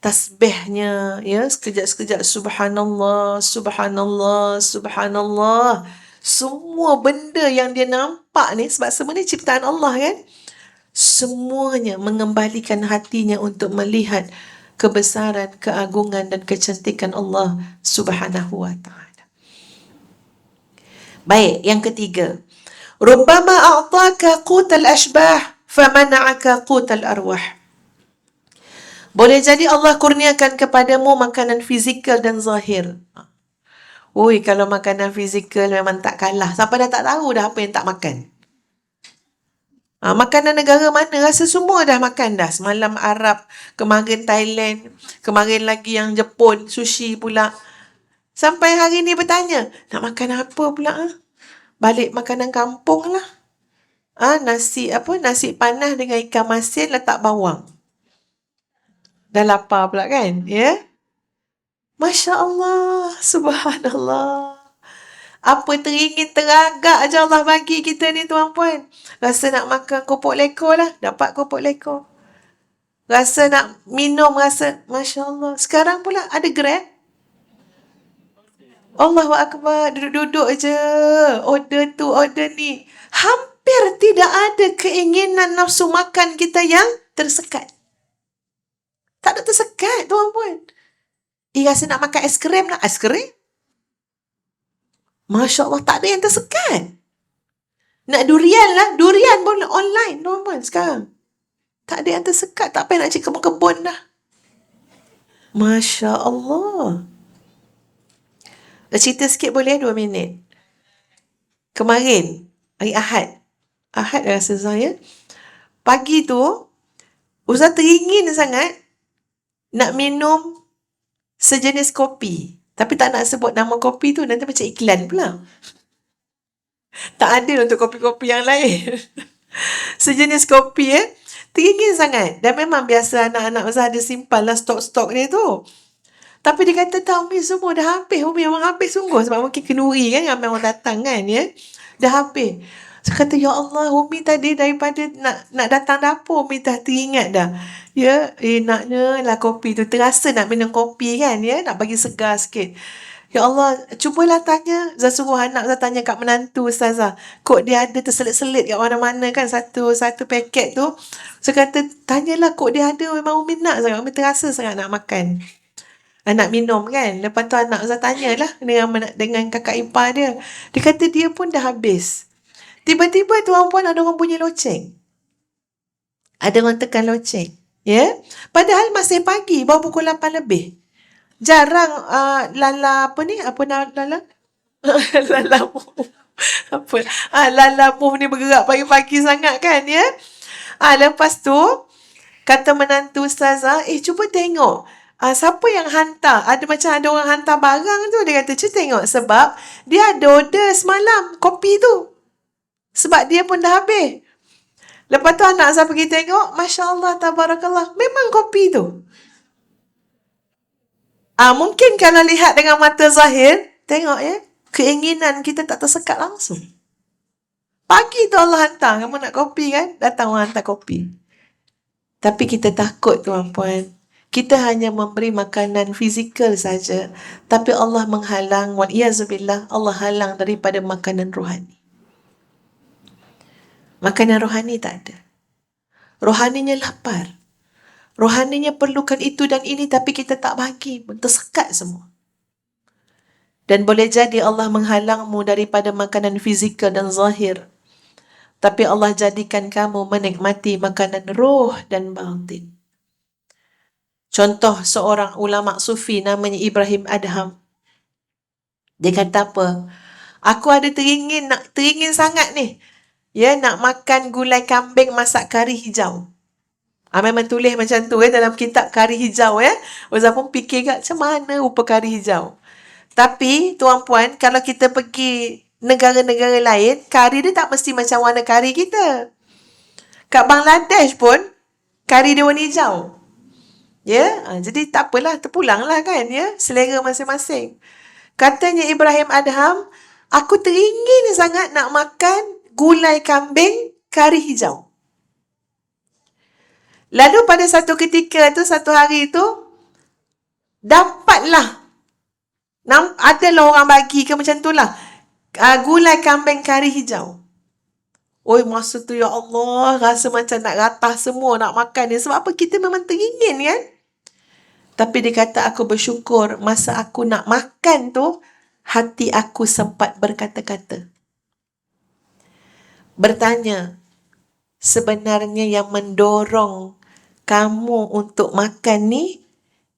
tasbihnya, ya, sekejap-sekejap subhanallah, subhanallah, subhanallah. Semua benda yang dia nampak ni, sebab semua ni ciptaan Allah kan, semuanya mengembalikan hatinya untuk melihat kebesaran, keagungan dan kecantikan Allah Subhanahu Wa Taala. Baik, yang ketiga. Rubbama a'taka qutal ashbah famana'aka qutal arwah. Boleh jadi Allah kurniakan kepadamu makanan fizikal dan zahir. Ui, kalau makanan fizikal memang tak kalah. Siapa dah tak tahu dah apa yang tak makan. Makanan negara mana rasa semua dah makan dah. Semalam Arab, kemarin Thailand, kemarin lagi yang Jepun, sushi pula. Sampai hari ni bertanya, nak makan apa pula? Balik makanan kampung lah. Nasi panas dengan ikan masin letak bawang. Dah lapar pula kan? Ya? Masya Allah, subhanallah. Apa teringin teragak je Allah bagi kita ni tuan-puan. Rasa nak makan kopok lekor lah, dapat kopok lekor. Rasa nak minum, Masya Allah. Sekarang pula ada Grab. Allahu Akbar, duduk-duduk je. Order tu, order ni. Hampir tidak ada keinginan nafsu makan kita yang tersekat. Tak ada tersekat tuan-puan. Rasa nak makan es krim lah. Es krim? Masya Allah, tak ada yang tersekat. Nak durian lah. Durian pun online tuan-puan sekarang. Tak ada yang tersekat. Tak payah nak cari kebun-kebun dah. Masya Allah. Cerita sikit boleh 2 minit. Kemarin, hari Ahad. Ahad rasa saya. Pagi tu, Ustaz teringin sangat nak minum sejenis kopi. Tapi tak nak sebut nama kopi tu, nanti macam iklan pula. Tak adil untuk kopi-kopi yang lain. Sejenis kopi teringin sangat. Dan memang biasa anak-anak Ustaz ada simpan lah stok-stok dia tu. Tapi dia kata, tak Umi semua dah habis. Umi memang habis sungguh. Sebab mungkin kenduri kan, ramai orang datang kan, ya. Dah habis. Saya kata, ya Allah, Umi tadi daripada nak datang dapur, Umi dah teringat dah. Ya, naknya lah kopi tu. Terasa nak minum kopi kan, ya. Nak bagi segar sikit. Ya Allah, cubalah tanya. Saya suruh anak saya tanya kat menantu Ustazah. Kok dia ada terselit-selit kat mana-mana kan, satu paket tu. Saya kata, tanyalah kok dia ada. Memang Umi nak sangat. Umi terasa sangat nak makan. Nak minum kan. Lepas tu anak saya tanyalah dengan kakak ipar dia. Dia kata dia pun dah habis. Tiba-tiba tuan-puan ada orang bunyi loceng. Ada orang tekan loceng. Ya. Padahal masih pagi. Baru pukul 8 lebih. Jarang lala apa ni? Apa lala? Lala move. Apa? Lala move ni bergerak pagi-pagi sangat kan ya. Lepas tu kata menantu Ustazah, cuba tengok. Siapa yang hantar? Macam ada orang hantar barang tu. Dia kata, cuba tengok. Sebab dia ada order semalam kopi tu. Sebab dia pun dah habis. Lepas tu anak saya pergi tengok. Masya Allah, tabarakallah. Memang kopi tu. Mungkin kalau lihat dengan mata zahir. Tengok ya. Keinginan kita tak tersekat langsung. Pagi tu Allah hantar. Kamu nak kopi kan? Datang orang hantar kopi. Tapi kita takut tuan-puan. Kita hanya memberi makanan fizikal saja. Tapi Allah menghalang. Waliyazubillah. Allah halang daripada makanan rohani. Makanan rohani tak ada. Rohaninya lapar. Rohaninya perlukan itu dan ini. Tapi kita tak bagi. Tersekat semua. Dan boleh jadi Allah menghalangmu daripada makanan fizikal dan zahir. Tapi Allah jadikan kamu menikmati makanan roh dan batin. Contoh seorang ulama sufi namanya Ibrahim Adham. Dia kata apa? Aku ada teringin sangat ni. Ya, nak makan gulai kambing masak kari hijau. Memang tulis macam tu dalam kitab kari hijau ya. Ustaz pun fikir macam mana rupa kari hijau. Tapi tuan-puan, kalau kita pergi negara-negara lain, kari dia tak mesti macam warna kari kita. Kat Bangladesh pun kari dia warna hijau. Ya, jadi tak apalah, terpulanglah kan ya, selera masing-masing. Katanya Ibrahim Adham, Aku teringin sangat nak makan gulai kambing kari hijau. Lalu pada satu ketika tu, satu hari tu, dapatlah. Adalah orang bagi ke macam tu lah. Gulai kambing kari hijau. Oi, masa tu ya Allah, rasa macam nak ratah semua nak makan ni. Sebab apa? Kita memang teringin kan? Tapi dia kata aku bersyukur masa aku nak makan tu, hati aku sempat berkata-kata. Bertanya, sebenarnya yang mendorong kamu untuk makan ni,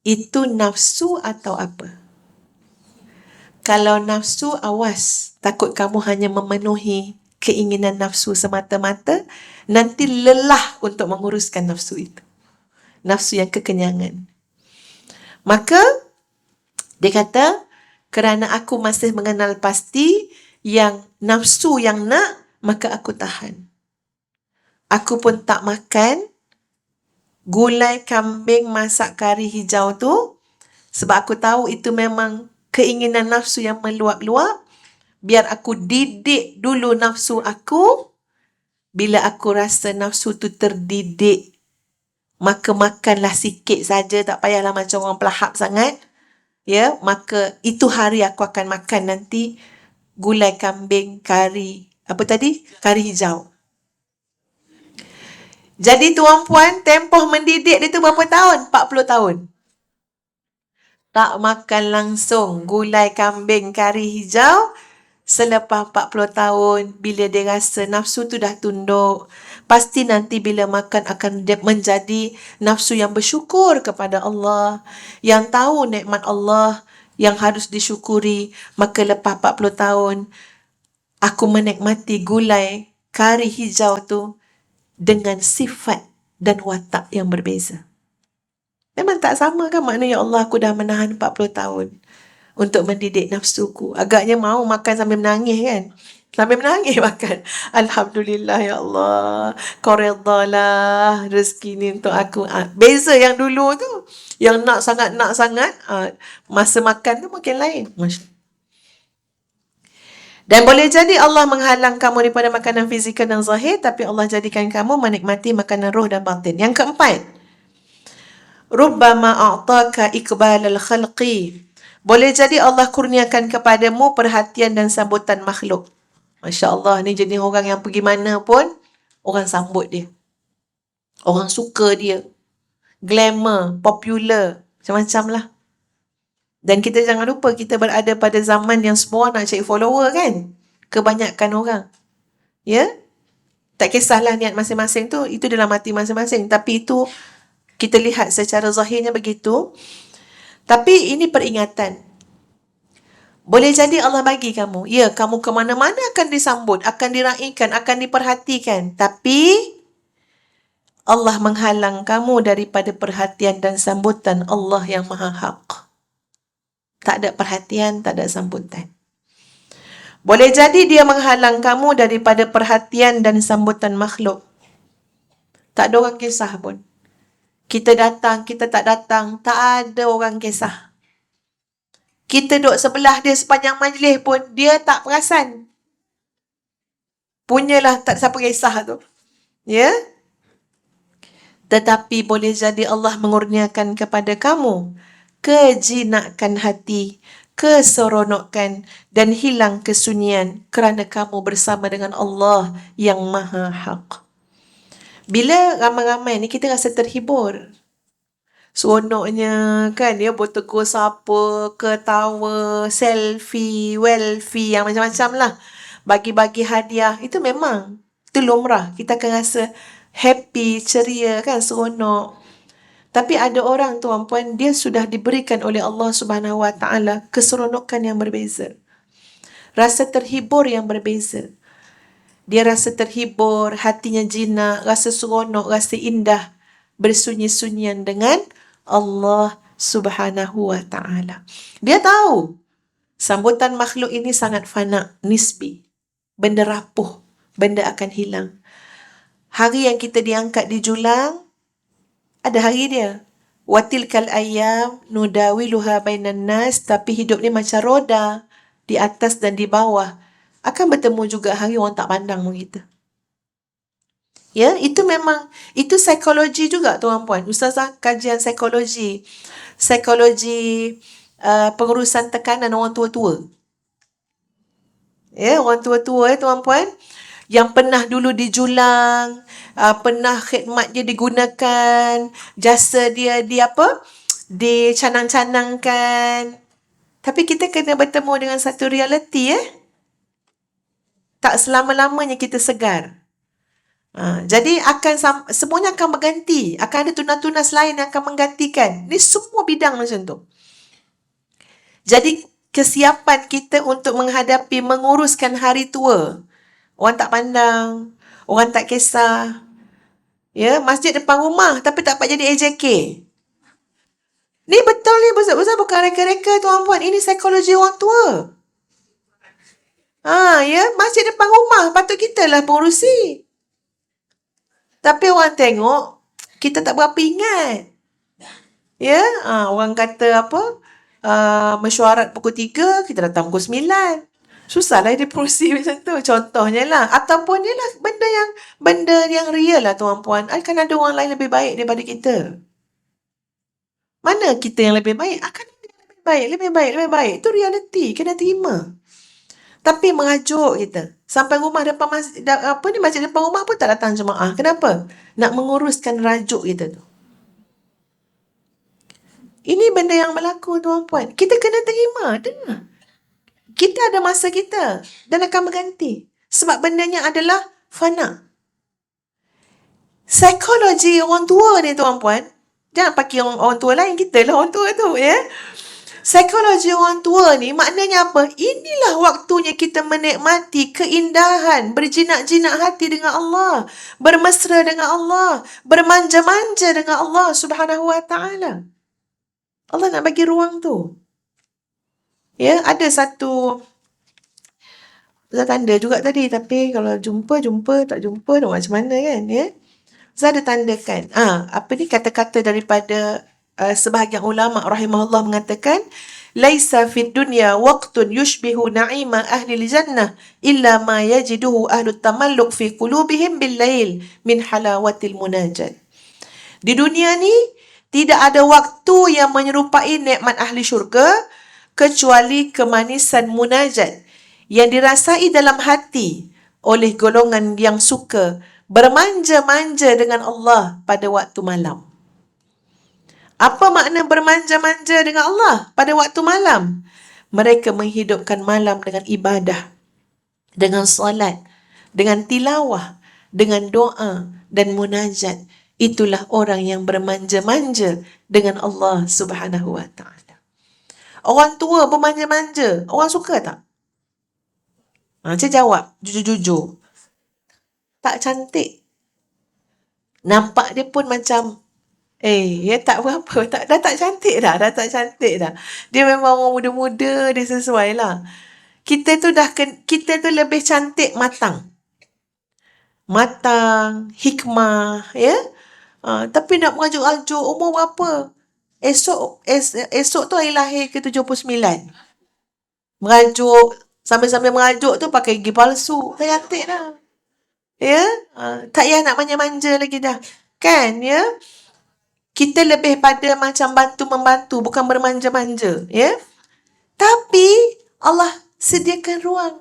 itu nafsu atau apa? Kalau nafsu, awas. Takut kamu hanya memenuhi keinginan nafsu semata-mata, nanti lelah untuk menguruskan nafsu itu. Nafsu yang kekenyangan. Maka, dia kata, kerana aku masih mengenal pasti yang nafsu yang nak, maka aku tahan. Aku pun tak makan gulai kambing masak kari hijau tu, sebab aku tahu itu memang keinginan nafsu yang meluap-luap. Biar aku didik dulu nafsu aku. Bila aku rasa nafsu tu terdidik, maka makanlah sikit saja, tak payahlah macam orang pelahap sangat. Ya, maka itu hari aku akan makan nanti gulai kambing kari, apa tadi? Kari hijau. Jadi tuan puan, tempoh mendidik dia tu berapa tahun? 40 tahun. Tak makan langsung gulai kambing kari hijau. Selepas 40 tahun, bila dia rasa nafsu tu dah tunduk, pasti nanti bila makan akan menjadi nafsu yang bersyukur kepada Allah, yang tahu nikmat Allah yang harus disyukuri. Maka lepas 40 tahun, aku menikmati gulai kari hijau tu dengan sifat dan watak yang berbeza. Memang tak sama kan maknanya Allah, aku dah menahan 40 tahun untuk mendidik nafsuku. Agaknya mau makan sambil menangis kan? Sambil menangis makan. Alhamdulillah ya Allah. Kau redalah rezeki ni untuk aku. Beza yang dulu tu. Yang nak sangat. Masa makan tu mungkin lain. Dan boleh jadi Allah menghalang kamu daripada makanan fizikal dan zahir, tapi Allah jadikan kamu menikmati makanan roh dan batin. Yang keempat, Rubbama a'taka iqbalal khalqi. Boleh jadi Allah kurniakan kepadamu perhatian dan sambutan makhluk. Masya Allah, ni jenis orang yang pergi mana pun, orang sambut dia. Orang suka dia. Glamour, popular, macam-macam lah. Dan kita jangan lupa, kita berada pada zaman yang semua nak cari follower kan? Kebanyakan orang. Ya? Tak kisahlah niat masing-masing tu, itu dalam hati masing-masing. Tapi itu, kita lihat secara zahirnya begitu. Tapi ini peringatan. Boleh jadi Allah bagi kamu. Ya, kamu ke mana-mana akan disambut, akan diraikan, akan diperhatikan. Tapi Allah menghalang kamu daripada perhatian dan sambutan Allah yang Maha Hak. Tak ada perhatian, tak ada sambutan. Boleh jadi dia menghalang kamu daripada perhatian dan sambutan makhluk. Tak ada orang kisah pun. Kita datang, kita tak datang, tak ada orang kisah. Kita duduk sebelah dia sepanjang majlis pun, dia tak perasan. Punyalah tak siapa kisah tu. Ya? Tetapi boleh jadi Allah mengurniakan kepada kamu kejinakan hati, keseronokan dan hilang kesunyian kerana kamu bersama dengan Allah yang Maha Hak. Bila ramai-ramai ni kita rasa terhibur. Seronoknya kan, dia bertegur sapa, ketawa, selfie, welfie, yang macam-macam lah. Bagi-bagi hadiah, itu memang, itu lumrah. Kita akan rasa happy, ceria kan, seronok. Tapi ada orang tuan puan, dia sudah diberikan oleh Allah Subhanahu Wa Taala keseronokan yang berbeza. Rasa terhibur yang berbeza. Dia rasa terhibur, hatinya jinak, rasa seronok, rasa indah, bersunyi-sunyian dengan Allah Subhanahu Wa Taala. Dia tahu sambutan makhluk ini sangat fana, nisbi. Benda rapuh, benda akan hilang. Hari yang kita diangkat di julang, ada hari dia. Watilkal ayyam nudawiluha bainan nas, tapi hidup ni macam roda, di atas dan di bawah. akan bertemu juga hari orang tak pandang pun kita. Ya, itu memang, itu psikologi juga tuan-puan. Ustazah kajian psikologi. Psikologi pengurusan tekanan orang tua-tua. Ya, orang tua-tua tuan-puan. Yang pernah dulu dijulang, pernah khidmat dia digunakan, jasa dia di apa? Dicanang-canangkan. Tapi kita kena bertemu dengan satu realiti tak selama-lamanya kita segar. Jadi semuanya akan berganti. Akan ada tunas-tunas lain yang akan menggantikan. Ini semua bidang macam tu. Jadi kesiapan kita untuk menguruskan hari tua. Orang tak pandang, orang tak kisah. Ya, masjid depan rumah tapi tak dapat jadi AJK. Ni betul ni, besar-besar bukan reka-reka tuan-puan. Ini psikologi orang tua. Ya, masjid depan rumah patut kita lah pengurusi. Tapi orang tengok, kita tak berapa ingat. Ya, orang kata apa? Mesyuarat pukul 3, kita datang pukul 9. Susahlah dia pengurusi macam tu. Contohnya lah. Ataupun dia lah benda yang real lah tuan-puan. Akan ada orang lain lebih baik daripada kita. Mana kita yang lebih baik? Akan ada yang lebih baik. Itu realiti. Kena terima. Tapi mengajuk kita. Sampai rumah depan masjid depan rumah pun tak datang jemaah. Kenapa? Nak menguruskan rajuk kita tu. Ini benda yang berlaku tuan-puan. Kita kena terima. Dengar. Kita ada masa kita dan akan berganti. Sebab bendanya adalah fana. Psikologi orang tua ni tuan-puan. Jangan pakai orang tua lain. Kita lah orang tua tu ya. Psikologi orang tua ni maknanya apa? Inilah waktunya kita menikmati keindahan, berjinak-jinak hati dengan Allah, bermesra dengan Allah, bermanja-manja dengan Allah Subhanahu wa taala. Allah nak bagi ruang tu. Ya, ada satu tanda juga tadi, tapi kalau jumpa, tak jumpa macam mana kan ya? Saya ada tandakan. Apa ni kata-kata daripada sebahagian ulama rahimahullah mengatakan laisa fid dunya waqtun yushbihu na'ima ahli al-jannah illa ma yajiduhu ahli at-tamalluk fi qulubihim bil-lail min halawatil munajat. Di dunia ni tidak ada waktu yang menyerupai nikmat ahli syurga kecuali kemanisan munajat yang dirasai dalam hati oleh golongan yang suka bermanja-manja dengan Allah pada waktu malam. Apa makna bermanja-manja dengan Allah pada waktu malam? Mereka menghidupkan malam dengan ibadah, dengan solat, dengan tilawah, dengan doa dan munajat. Itulah orang yang bermanja-manja dengan Allah Subhanahu wa taala. Orang tua bermanja-manja, orang suka tak? Saya jawab jujur-jujur. Tak cantik. Nampak dia pun macam tak berapa. Dah tak cantik dah. Dia memang orang muda-muda, dia sesuai lah. Kita tu lebih cantik matang. Hikmah, ya. Tapi nak merajuk-rajuk umur berapa? Esok tu hari lahir ke-79. Merajuk, sambil-sambil merajuk tu pakai gigi palsu. Tak cantik dah. Ya, tak payah nak manja-manja lagi dah. Kan, ya? Kita lebih pada macam bantu-membantu, bukan bermanja-manja, ya? Tapi Allah sediakan ruang.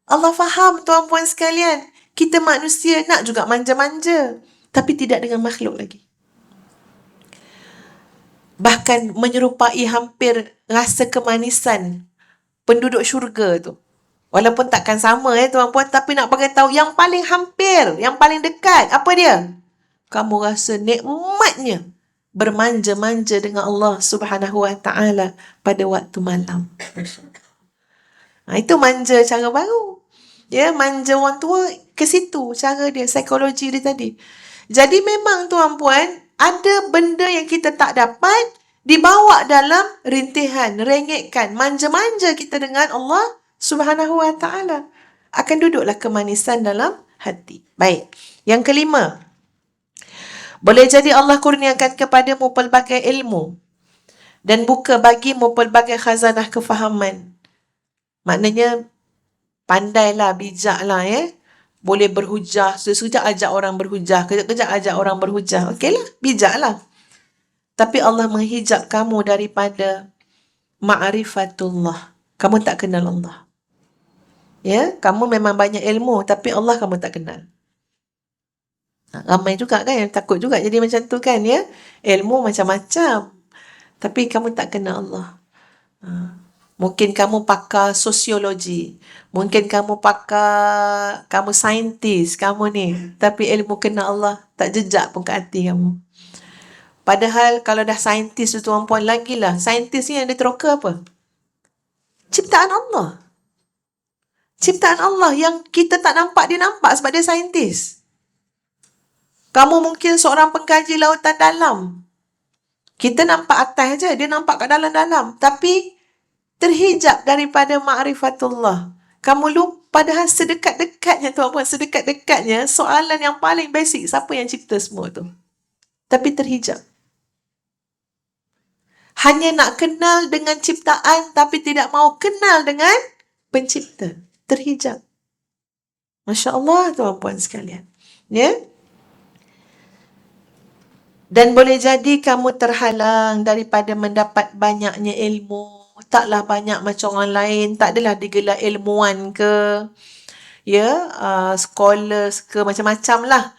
Allah faham tuan-puan sekalian, kita manusia nak juga manja-manja, tapi tidak dengan makhluk lagi. Bahkan menyerupai hampir rasa kemanisan penduduk syurga tu. Walaupun takkan sama tuan-puan, tapi nak bagi tahu yang paling hampir, yang paling dekat, apa dia? Kamu rasa nikmatnya bermanja-manja dengan Allah Subhanahu wa taala pada waktu malam. Itu manja cara baru. Ya, manja orang tua ke situ cara dia, psikologi dia tadi. Jadi memang tuan-puan, ada benda yang kita tak dapat dibawa dalam rintihan, rengekkan, manja-manja kita dengan Allah Subhanahu wa taala. Akan duduklah kemanisan dalam hati. Baik. Yang kelima, boleh jadi Allah kurniakan kepadamu pelbagai ilmu dan buka bagimu pelbagai khazanah kefahaman. Maknanya Pandailah, bijaklah Boleh berhujah, sekejap ajak orang berhujah, kejap-kejap ajak orang berhujah. Okeylah, bijaklah. Tapi Allah menghijab kamu daripada ma'rifatullah. Kamu tak kenal Allah. Kamu memang banyak ilmu, tapi Allah kamu tak kenal. Ramai juga kan yang takut juga jadi macam tu kan, ilmu macam-macam, tapi kamu tak kenal Allah. Mungkin kamu pakar sosiologi, mungkin kamu saintis, kamu ni, tapi ilmu kenal Allah tak jejak pun kat hati kamu. Padahal kalau dah saintis tu tuan puan, lagilah saintis ni yang dia teroka apa? Ciptaan Allah. Ciptaan Allah yang kita tak nampak, dia nampak sebab dia saintis. Kamu mungkin seorang pengkaji lautan dalam. Kita nampak atas je, dia nampak kat dalam-dalam. Tapi terhijab daripada ma'rifatullah. Kamu lupa, padahal sedekat-dekatnya tuan puan, sedekat-dekatnya soalan yang paling basic, siapa yang cipta semua tu? Tapi terhijab. Hanya nak kenal dengan ciptaan, tapi tidak mau kenal dengan pencipta. Terhijab. Masya Allah tuan puan sekalian. Dan boleh jadi kamu terhalang daripada mendapat banyaknya ilmu. Taklah banyak macam orang lain. Tak adalah digelar ilmuwan ke, scholars ke, macam-macam lah.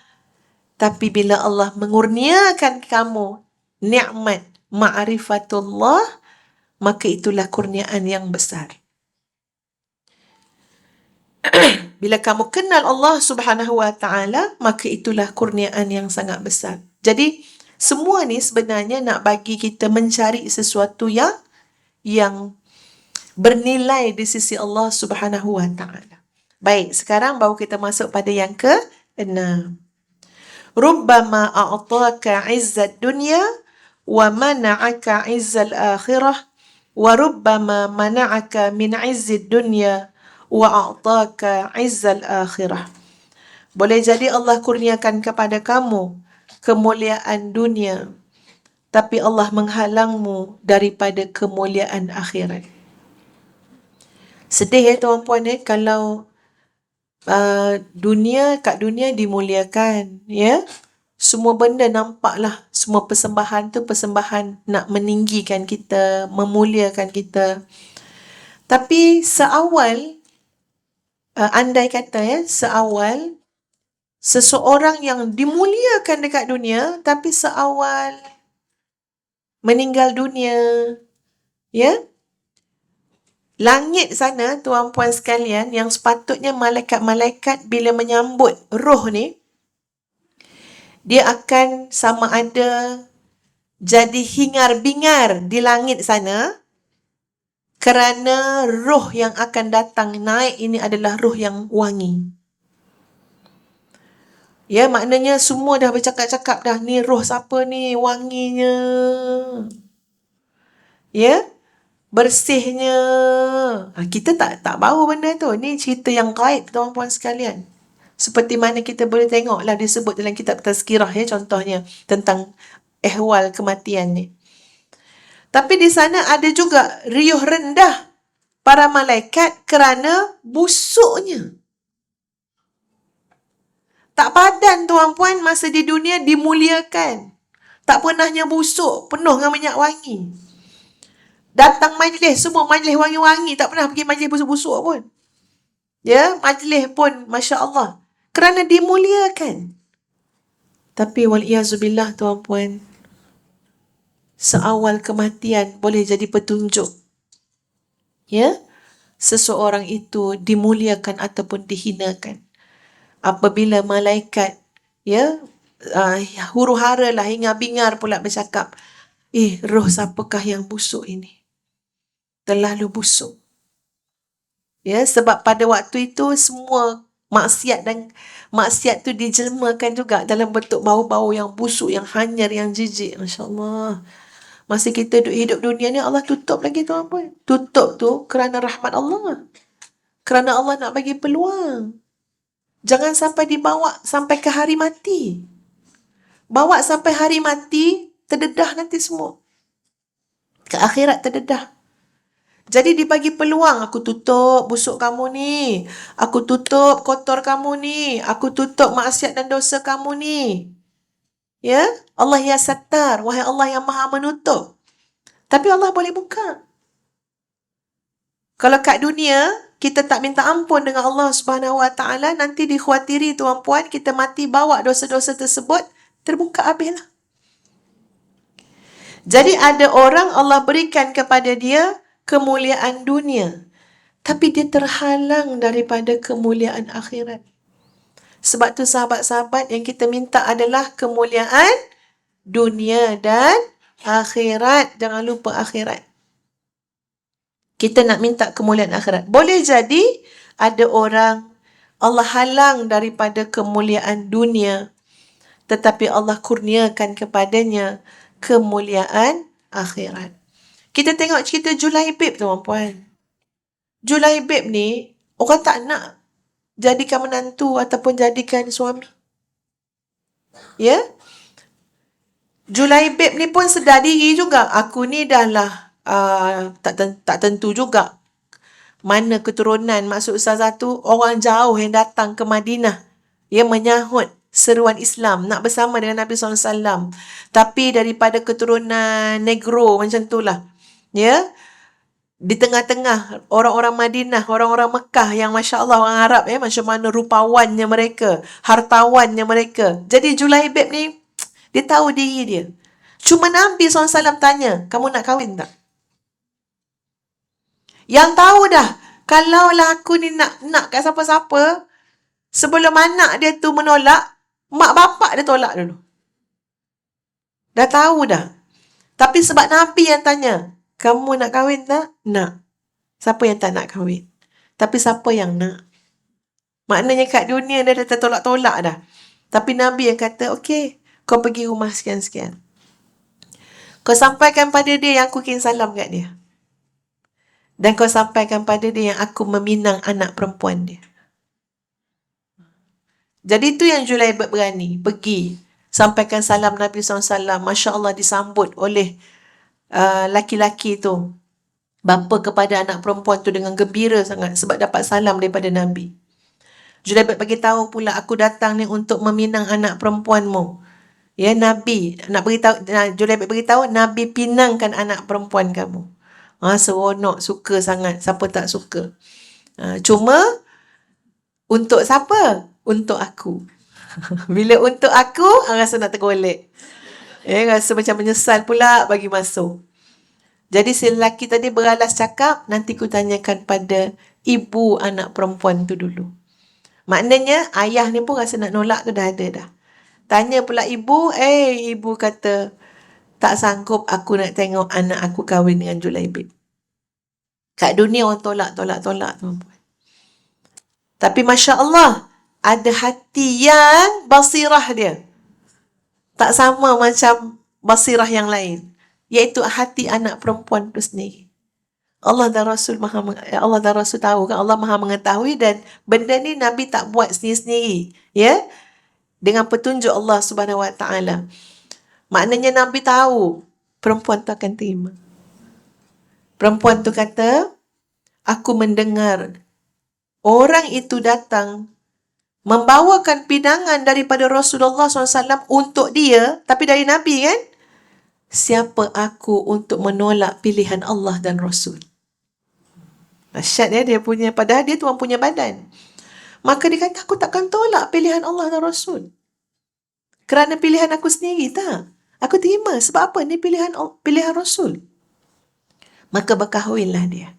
Tapi bila Allah mengurniakan kamu nikmat ma'rifatullah, maka itulah kurniaan yang besar. Bila kamu kenal Allah Subhanahu wa ta'ala, maka itulah kurniaan yang sangat besar. Jadi, semua ni sebenarnya nak bagi kita mencari sesuatu yang bernilai di sisi Allah Subhanahu wa ta'ala. Baik, sekarang baru kita masuk pada yang ke-6. Rubbama a'taka 'izzad dunya wa mana'aka 'izzal akhirah wa rubbama mana'aka min 'izzid dunya wa a'taka 'izzal akhirah. Boleh jadi Allah kurniakan kepada kamu kemuliaan dunia, tapi Allah menghalangmu daripada kemuliaan akhirat. Sedih tuan puan kalau kat dunia dimuliakan, semua benda nampaklah, semua persembahan tu persembahan nak meninggikan kita, memuliakan kita. Tapi seawal, andai kata seawal seseorang yang dimuliakan dekat dunia, tapi seawal meninggal dunia, langit sana tuan puan sekalian, yang sepatutnya malaikat-malaikat bila menyambut roh ni, dia akan sama ada jadi hingar-bingar di langit sana, kerana roh yang akan datang naik ini adalah roh yang wangi. Maknanya semua dah bercakap-cakap dah, ni roh siapa ni, wanginya, bersihnya. Kita tak bawa benda tu. Ni cerita yang gaib tuan-puan sekalian. Seperti mana kita boleh tengok lah disebut dalam kitab Tazkirah, contohnya tentang ehwal kematian ni. Tapi di sana ada juga riuh rendah para malaikat kerana busuknya. Tak padan tuan puan masa di dunia dimuliakan. Tak pernahnya busuk, penuh dengan minyak wangi. Datang majlis, semua majlis wangi-wangi, tak pernah pergi majlis busuk-busuk pun. Majlis pun Masya Allah, kerana dimuliakan. Tapi wal-iyazubillah tuan puan, seawal kematian boleh jadi petunjuk. Seseorang itu dimuliakan ataupun dihinakan. Apabila malaikat huru-hara lah, hingar-bingar pula bercakap, roh siapakah yang busuk ini? Terlalu busuk. Sebab pada waktu itu semua maksiat tu dijelmakan juga dalam bentuk bau-bau yang busuk, yang hanyir, yang jijik. Masya Allah. Masa kita hidup dunia ni, Allah tutup lagi tuan puan. Tutup tu kerana rahmat Allah. Kerana Allah nak bagi peluang. Jangan sampai dibawa sampai ke hari mati. Bawa sampai hari mati, terdedah nanti semua. Ke akhirat terdedah. Jadi dibagi peluang, aku tutup busuk kamu ni, aku tutup kotor kamu ni, aku tutup maksiat dan dosa kamu ni. Ya, Allah ya Sattar, wahai Allah yang Maha menutup. Tapi Allah boleh buka. Kalau kat dunia, kita tak minta ampun dengan Allah Subhanahu Wa Taala, nanti dikhawatiri tuan-puan, kita mati bawa dosa-dosa tersebut, terbuka habislah. Jadi ada orang Allah berikan kepada dia kemuliaan dunia, tapi dia terhalang daripada kemuliaan akhirat. Sebab tu sahabat-sahabat, yang kita minta adalah kemuliaan dunia dan akhirat. Jangan lupa akhirat. Kita nak minta kemuliaan akhirat. Boleh jadi ada orang Allah halang daripada kemuliaan dunia, tetapi Allah kurniakan kepadanya kemuliaan akhirat. Kita tengok cerita Julaibib, tuan-puan. Julaibib ni, orang tak nak jadikan menantu ataupun jadikan suami. Ya? Julaibib ni pun sedar diri juga. Aku ni dah lah tak tentu juga mana keturunan. Maksud Ustazah tu, orang jauh yang datang ke Madinah, yang menyahut seruan Islam, nak bersama dengan Nabi SAW. Tapi daripada keturunan Negro macam tu lah. Ya, di tengah-tengah orang-orang Madinah, orang-orang Mekah yang Masya Allah orang Arab, macam mana rupawannya mereka, hartawannya mereka. Jadi Julaibib ni, dia tahu diri dia. Cuma Nabi SAW tanya, kamu nak kahwin tak? Yang tahu dah, kalaulah aku ni nak kat siapa-siapa, sebelum anak dia tu menolak, mak bapak dia tolak dulu. Dah tahu dah. Tapi sebab Nabi yang tanya, kamu nak kahwin tak? Nak. Siapa yang tak nak kahwin? Tapi siapa yang nak? Maknanya kat dunia dia dah tertolak-tolak dah. Tapi Nabi yang kata, okey, kau pergi rumah sekian-sekian. Kau sampaikan pada dia yang aku kirim salam kat dia. Dan kau sampaikan pada dia yang aku meminang anak perempuan dia. Jadi tu yang Julaibib berani pergi sampaikan salam Nabi SAW. Masya Allah disambut oleh laki-laki tu, bapa kepada anak perempuan tu, dengan gembira sangat sebab dapat salam daripada Nabi. Julaibib bagi tahu pula, aku datang ni untuk meminang anak perempuanmu. Ya, Nabi nak beritahu, Julaibib beritahu, Nabi pinangkan anak perempuan kamu. Seronok, suka sangat. Siapa tak suka? Cuma untuk siapa? Untuk aku. Bila untuk aku, rasa nak tergolek. Rasa macam menyesal pula bagi masuk. Jadi si lelaki tadi beralas cakap, nanti ku tanyakan pada ibu anak perempuan tu dulu. Maknanya ayah ni pun rasa nak nolak tu dah ada dah. Tanya pula ibu, ibu kata, tak sanggup aku nak tengok anak aku kahwin dengan Julaibib. Kat dunia orang tolak. Tapi Masya Allah, ada hati yang basirah dia. Tak sama macam basirah yang lain. Iaitu hati anak perempuan tu sendiri. Allah dan Rasul tahu kan, Allah Maha mengetahui, dan benda ni Nabi tak buat sendiri-sendiri. Ya? Dengan petunjuk Allah Subhanahu Wa Taala. Maknanya Nabi tahu perempuan tu akan terima. Perempuan tu kata, aku mendengar orang itu datang membawakan pinangan daripada Rasulullah SAW untuk dia, tapi dari Nabi kan? Siapa aku untuk menolak pilihan Allah dan Rasul? Dahsyat ya, dia punya, padahal dia tuan punya badan. Maka dia kata, aku takkan tolak pilihan Allah dan Rasul. Kerana pilihan aku sendiri, tak. Aku terima. Sebab apa? Ni pilihan Rasul. Maka berkahwinlah dia.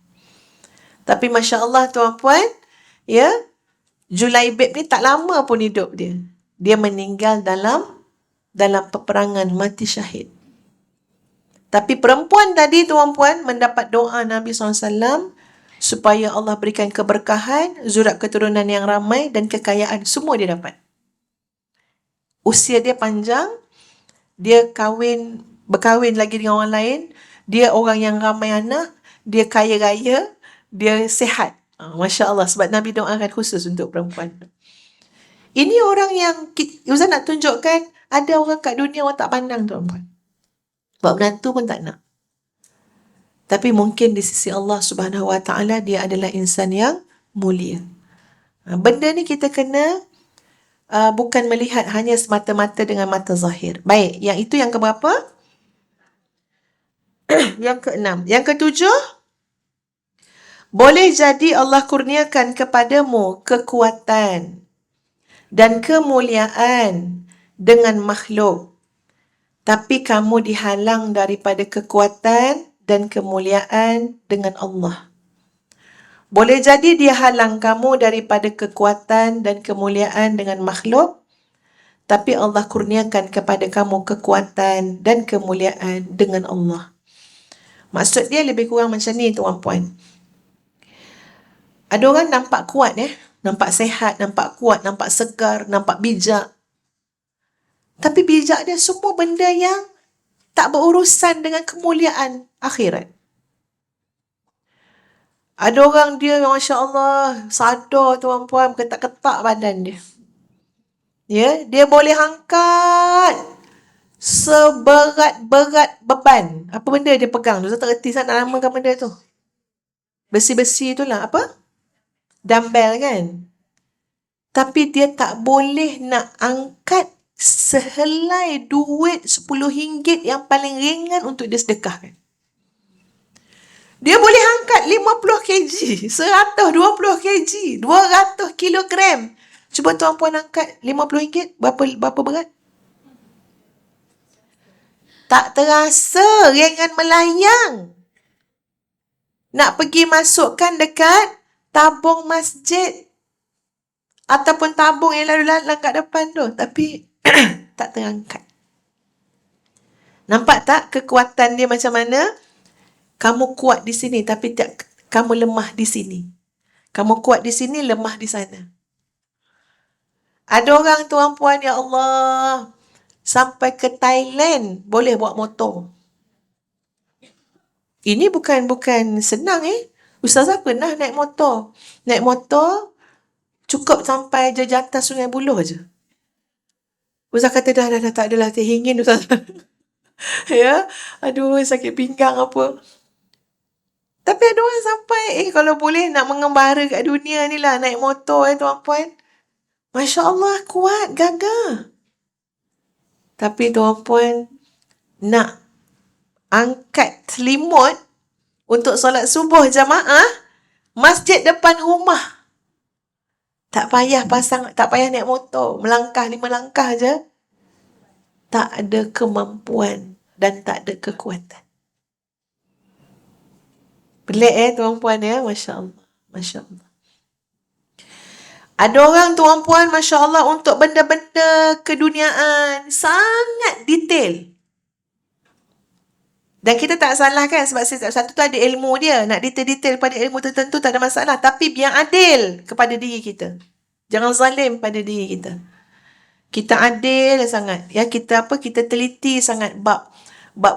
Tapi Masya Allah tuan-puan, ya, Julaibib ni tak lama pun hidup dia. Dia meninggal dalam peperangan, mati syahid. Tapi perempuan tadi tuan-puan mendapat doa Nabi SAW supaya Allah berikan keberkahan, zurat keturunan yang ramai dan kekayaan. Semua dia dapat. Usia dia panjang, dia berkahwin lagi dengan orang lain, dia orang yang ramai anak, dia kaya raya, dia sihat. Masya Allah, sebab Nabi doakan khusus untuk perempuan. Ini orang yang Ustaz nak tunjukkan, ada orang kat dunia orang tak pandang tuan-puan. Sebab menantu pun tak nak. Tapi mungkin di sisi Allah Subhanahu Wa Taala dia adalah insan yang mulia. Benda ni kita kena bukan melihat hanya semata-mata dengan mata zahir. Baik, yang itu yang keberapa? Yang keenam. Yang ketujuh, boleh jadi Allah kurniakan kepadamu kekuatan dan kemuliaan dengan makhluk, tapi kamu dihalang daripada kekuatan dan kemuliaan dengan Allah. Boleh jadi dia halang kamu daripada kekuatan dan kemuliaan dengan makhluk, tapi Allah kurniakan kepada kamu kekuatan dan kemuliaan dengan Allah. Maksud dia lebih kurang macam ni, tuan-puan. Ada orang nampak kuat, nampak sehat, nampak kuat, nampak segar, nampak bijak. Tapi bijak dia semua benda yang tak berurusan dengan kemuliaan akhirat. Ada orang dia, Masya Allah, sadar tuan-puan, ketak-ketak badan dia. Ya, dia boleh angkat seberat-berat beban. Apa benda dia pegang tu? Saya tak erti sangat namakan benda tu. Besi-besi itulah. Apa? Dumbbell kan? Tapi dia tak boleh nak angkat sehelai duit RM10 yang paling ringan untuk dia sedekahkan. Dia boleh angkat 50 kg, 120 kg, 200 kilogram. Cuba tuan-puan angkat RM50, berapa berat? Tak terasa, ringan melayang. Nak pergi masukkan dekat tabung masjid ataupun tabung yang lalu-lalang kat depan tu, tapi tak terangkat. Nampak tak kekuatan dia macam mana? Kamu kuat di sini tapi kamu lemah di sini. Kamu kuat di sini, lemah di sana. Ada orang tuan-puan, ya Allah, sampai ke Thailand boleh bawa motor. Ini bukan senang Ustazah pernah naik motor. Naik motor cukup sampai jejatan Sungai Buloh je. Ustazah kata dah tak adalah ingin Ustazah. Ya, aduh sakit pinggang apa. Tapi ada orang sampai kalau boleh nak mengembara kat dunia ni lah, naik motor tuan-puan. Masya Allah, kuat, gagah. Tapi tuan-puan, nak angkat selimut untuk solat subuh jamaah, masjid depan rumah. Tak payah naik motor, melangkah 5 langkah je. Tak ada kemampuan dan tak ada kekuatan. Pelik tuan-puan Masya Allah. Masya Allah. Ada orang tuan-puan, Masya Allah, untuk benda-benda keduniaan sangat detail. Dan kita tak salah kan, sebab satu tu ada ilmu dia. Nak detail-detail pada ilmu tertentu tak ada masalah. Tapi biar adil kepada diri kita. Jangan zalim pada diri kita. Kita adil sangat. Kita teliti sangat bab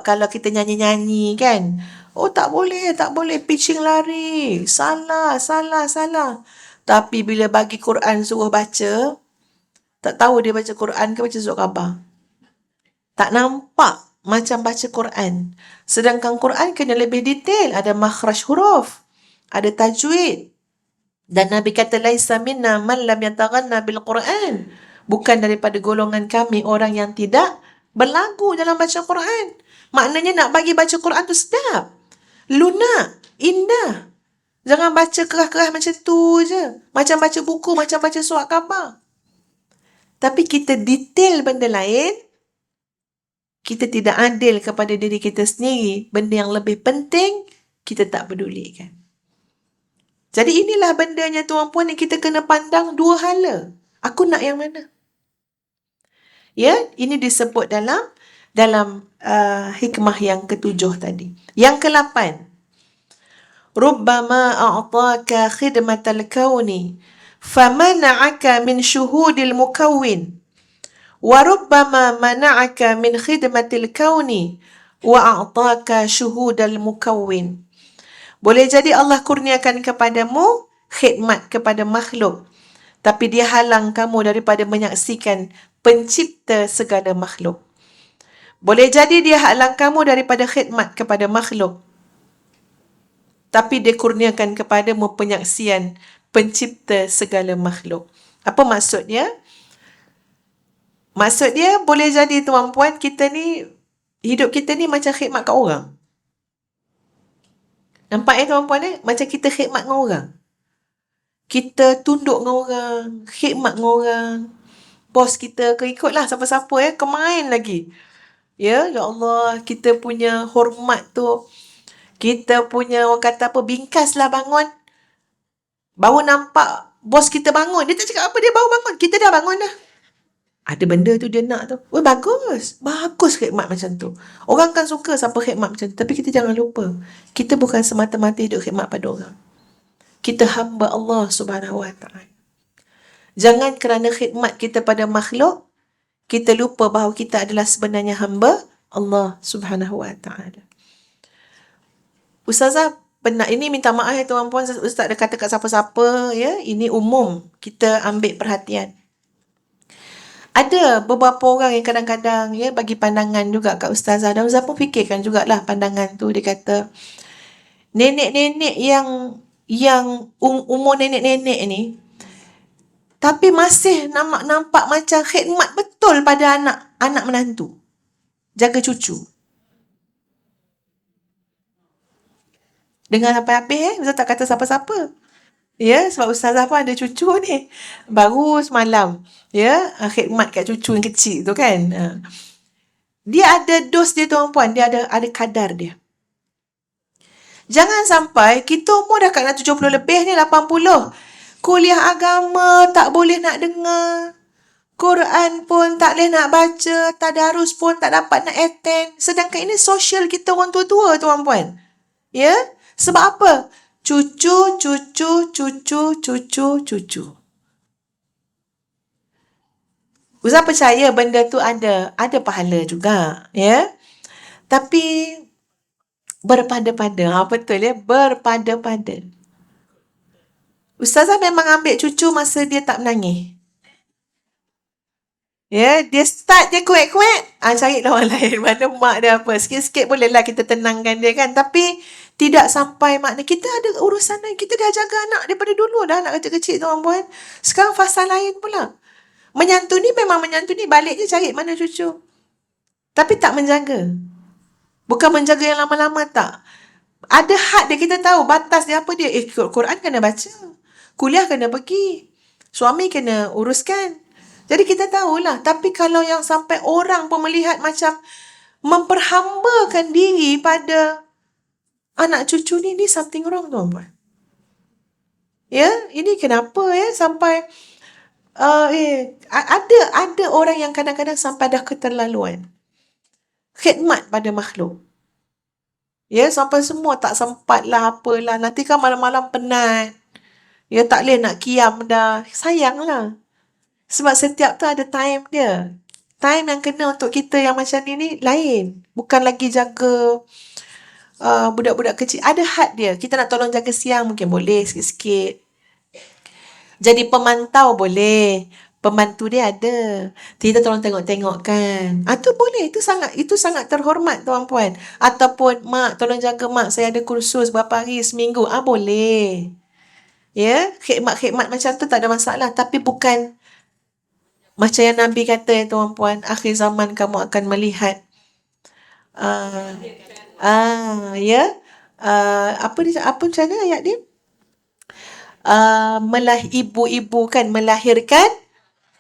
kalau kita nyanyi-nyanyi kan. Oh tak boleh pitching lari. Salah. Tapi bila bagi Quran suruh baca, tak tahu dia baca Quran ke baca surat khabar. Tak nampak macam baca Quran. Sedangkan Quran kena lebih detail. Ada makhraj huruf. Ada tajwid. Dan Nabi kata, laisa minna man lam yataghanna bil Quran. Bukan daripada golongan kami orang yang tidak berlagu dalam baca Quran. Maknanya nak bagi baca Quran tu sedap. Lunak. Indah. Jangan baca kerah-kerah macam tu je. Macam baca buku, macam baca surat khabar. Tapi kita detail benda lain, kita tidak adil kepada diri kita sendiri. Benda yang lebih penting, kita tak pedulikan. Jadi inilah bendanya tuan-puan yang kita kena pandang dua hala. Aku nak yang mana? Ya, ini disebut dalam hikmah yang ketujuh tadi. Yang ke-8. Rubbama a'taka khidmatal kauni famana'aka min syuhudil mukawwin. Wa rubbama mana'aka min khidmatil kauni wa a'taka syuhudal mukawwin. Boleh jadi Allah kurniakan kepadamu khidmat kepada makhluk, tapi dia halang kamu daripada menyaksikan pencipta segala makhluk. Boleh jadi dia halang kamu daripada khidmat kepada makhluk, tapi dikurniakan kepadamu penyaksian pencipta segala makhluk. Apa maksudnya? Maksud dia boleh jadi tuan-puan, kita ni, hidup kita ni macam khidmat kat orang. Nampak tuan-puan macam kita khidmat dengan orang. Kita tunduk dengan orang, khidmat dengan orang. Bos kita ke ikutlah siapa-siapa kemain lagi. Ya Allah, kita punya hormat tu, kita punya orang kata apa, bingkaslah bangun. Baru nampak bos kita bangun, dia tak cakap apa, dia baru bangun, kita dah bangun dah. Ada benda tu dia nak tu. Bagus. Bagus khidmat macam tu. Orang kan suka siapa khidmat macam tu. Tapi kita jangan lupa, kita bukan semata-mata hidup khidmat pada orang. Kita hamba Allah Subhanahu Wa Taala. Jangan kerana khidmat kita pada makhluk, kita lupa bahawa kita adalah sebenarnya hamba Allah Subhanahu Wa Taala. Ustazah pernah, ini minta maaf tuan-puan, Ustaz dah kata kat siapa-siapa ini umum, kita ambil perhatian. Ada beberapa orang yang kadang-kadang bagi pandangan juga kat Ustazah, dan Ustazah pun fikirkan jugalah pandangan tu. Dia kata nenek-nenek yang umur nenek-nenek ni, tapi masih nampak macam khidmat betul pada anak menantu, jaga cucu. Dengar sampai habis Ustazah tak kata siapa-siapa. Sebab Ustazah pun ada cucu ni. Baru semalam khidmat kat cucu yang kecil tu kan. Dia ada dos dia tuan-puan, dia ada kadar dia. Jangan sampai kita umur dah kat 70 lebih ni, 80. Kuliah agama tak boleh nak dengar. Quran pun tak boleh nak baca. Tadarus pun tak dapat nak attend. Sedangkan ini sosial kita orang tua-tua tuan-puan. Sebab apa? Cucu. Ustaz percaya benda tu ada pahala juga. Tapi berpada-pada. Betul berpada-pada. Ustazah memang ambil cucu masa dia tak menangis. Dia start dia kuat-kuat, carilah orang lain. Mana mak dia apa. Sikit-sikit bolehlah kita tenangkan dia kan. Tapi tidak sampai makna kita ada urusan lain. Kita dah jaga anak daripada dulu dah, anak kecil-kecil tuan-puan. Sekarang fasa lain pula. Menyantuni memang menyantuni, balik je cari mana cucu. Tapi tak menjaga. Bukan menjaga yang lama-lama, tak. Ada had dia, kita tahu batas dia apa dia. Quran kena baca. Kuliah kena pergi. Suami kena uruskan. Jadi kita tahulah. Tapi kalau yang sampai orang pun melihat macam memperhambakan diri pada anak cucu ni something wrong tuan-puan. Ini kenapa sampai ada orang yang kadang-kadang sampai dah keterlaluan khidmat pada makhluk. Sampai semua tak sempat lah apalah. Nanti kan malam-malam penat. Tak boleh nak kiam dah. Sayanglah. Sebab setiap tu ada time dia. Time yang kena untuk kita yang macam ni lain. Bukan lagi jaga budak-budak kecil. Ada had dia. Kita nak tolong jaga siang mungkin boleh sikit-sikit. Jadi pemantau boleh. Pembantu dia ada. Kita tolong tengok-tengokkan. Tu boleh. Itu sangat terhormat tuan-puan. Ataupun mak, tolong jaga mak. Saya ada kursus berapa hari seminggu. Boleh. Khidmat-khidmat macam tu tak ada masalah. Tapi bukan macam yang Nabi kata tuan-puan, akhir zaman kamu akan melihat apa macam mana ayat dia? Ibu-ibu kan melahirkan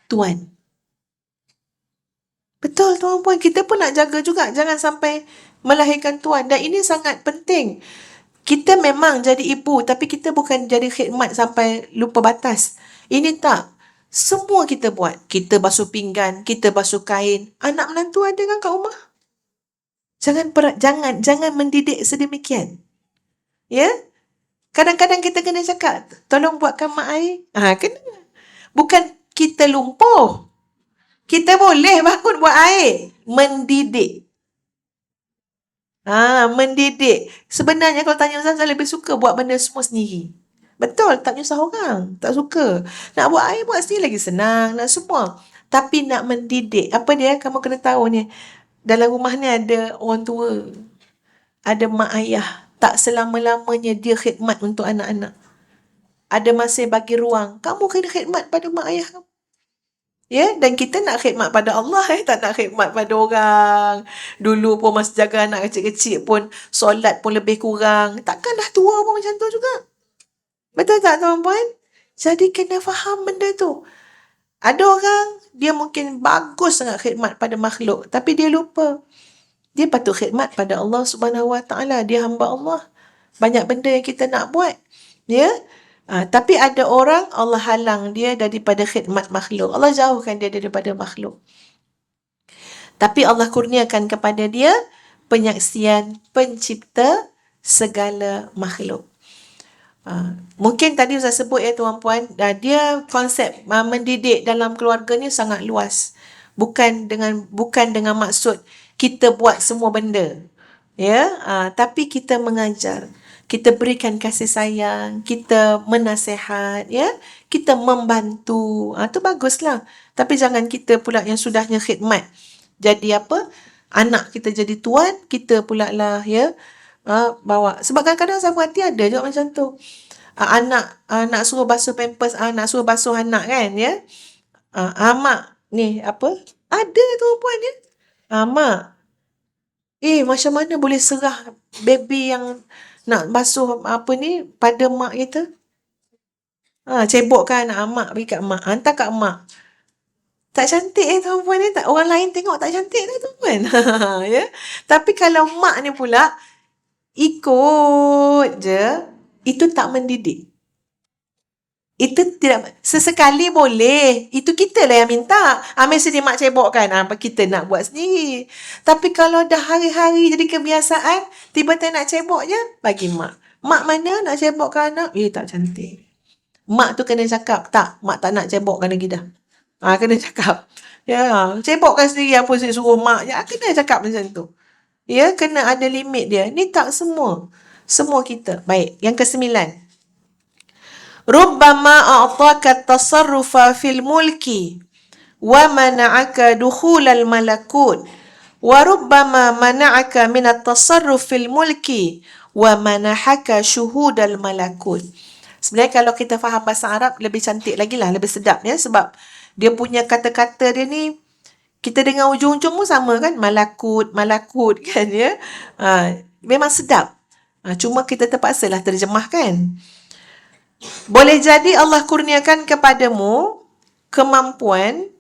tuan. Betul tuan-puan, kita pun nak jaga juga jangan sampai melahirkan tuan. Dan ini sangat penting. Kita memang jadi ibu, tapi kita bukan jadi khidmat sampai lupa batas. Ini tak. Semua kita buat. Kita basuh pinggan, kita basuh kain. Anak menantu ada kan kat rumah? Jangan mendidik sedemikian. Kadang-kadang kita kena cakap, tolong buatkan mak air. Kena. Bukan kita lumpuh. Kita boleh bangun buat air. Mendidik. Mendidik. Sebenarnya kalau tanya Ustaz, saya lebih suka buat benda semua sendiri. Betul, tak nyusah orang. Tak suka. Nak buat air, buat sendiri lagi senang. Nak semua. Tapi nak mendidik. Apa dia? Kamu kena tahu ni. Dalam rumah ni ada orang tua. Ada mak ayah. Tak selama-lamanya dia khidmat untuk anak-anak. Ada masih bagi ruang. Kamu kena khidmat pada mak ayah kamu. Ya, dan kita nak khidmat pada Allah, tak nak khidmat pada orang. Dulu pun masa jaga anak kecil-kecil pun, solat pun lebih kurang. Takkan dah tua pun macam tu juga. Betul tak tuan-puan? Jadi kena faham benda tu. Ada orang, dia mungkin bagus sangat khidmat pada makhluk. Tapi dia lupa. Dia patut khidmat pada Allah Subhanahu Wa Taala. Dia hamba Allah. Banyak benda yang kita nak buat. Ya. Tapi ada orang, Allah halang dia daripada khidmat makhluk. Allah jauhkan dia daripada makhluk. Tapi Allah kurniakan kepada dia penyaksian pencipta segala makhluk. Mungkin tadi Ustaz sebut ya tuan-puan, dia konsep mendidik dalam keluarga ni sangat luas. Bukan dengan maksud kita buat semua benda. Ya, tapi kita mengajar. Kita berikan kasih sayang, kita menasihat, ya, kita membantu. Tu baguslah. Tapi jangan kita pula yang sudahnya khidmat. Jadi apa? Anak kita jadi tuan, kita pula lah, ya, bawa. Sebab kadang-kadang saya hati ada juga macam tu. Anak nak suruh basuh pampers, nak suruh basuh anak kan, ya. Mak ni apa? Ada tu puan ya. Mak, macam mana boleh serah baby yang nak basuh apa ni pada mak kita? Cebokkan anak mak, bagi kat mak, hantar kat mak. Tak cantik tuan-puan ni, tak, orang lain tengok tak cantik dah tuan-puan. Ya. Tapi kalau mak ni pula ikut je, itu tak mendidik. Itu tidak, sesekali boleh. Itu kita lah yang minta. Mesti dia mak cebokkan. Apa kita nak buat sendiri. Tapi kalau dah hari-hari jadi kebiasaan, tiba-tiba nak cebok je, bagi mak. Mak mana nak cebokkan anak? Tak cantik. Mak tu kena cakap, tak, mak tak nak cebokkan lagi dah. Kena cakap. Ya, cebokkan sendiri apa saya suruh mak. Ya, kena cakap macam tu. Ya, kena ada limit dia. Ni tak semua. Semua kita. Baik, yang ke-9. Rubbama a'taka at-tasarrufa fil mulki wa mana'aka dukhulal malakut wa rubbama mana'aka min at-tasarruf fil mulki wa manahaka syuhudal malakut. Sebenarnya kalau kita faham bahasa Arab lebih cantik lagi lah, lebih sedap ya, sebab dia punya kata-kata dia ni kita dengar ujung-ujung pun sama kan, malakut kan ya. Memang sedap. Cuma kita terpaksalah terjemahkan. Boleh jadi Allah kurniakan kepadamu kemampuan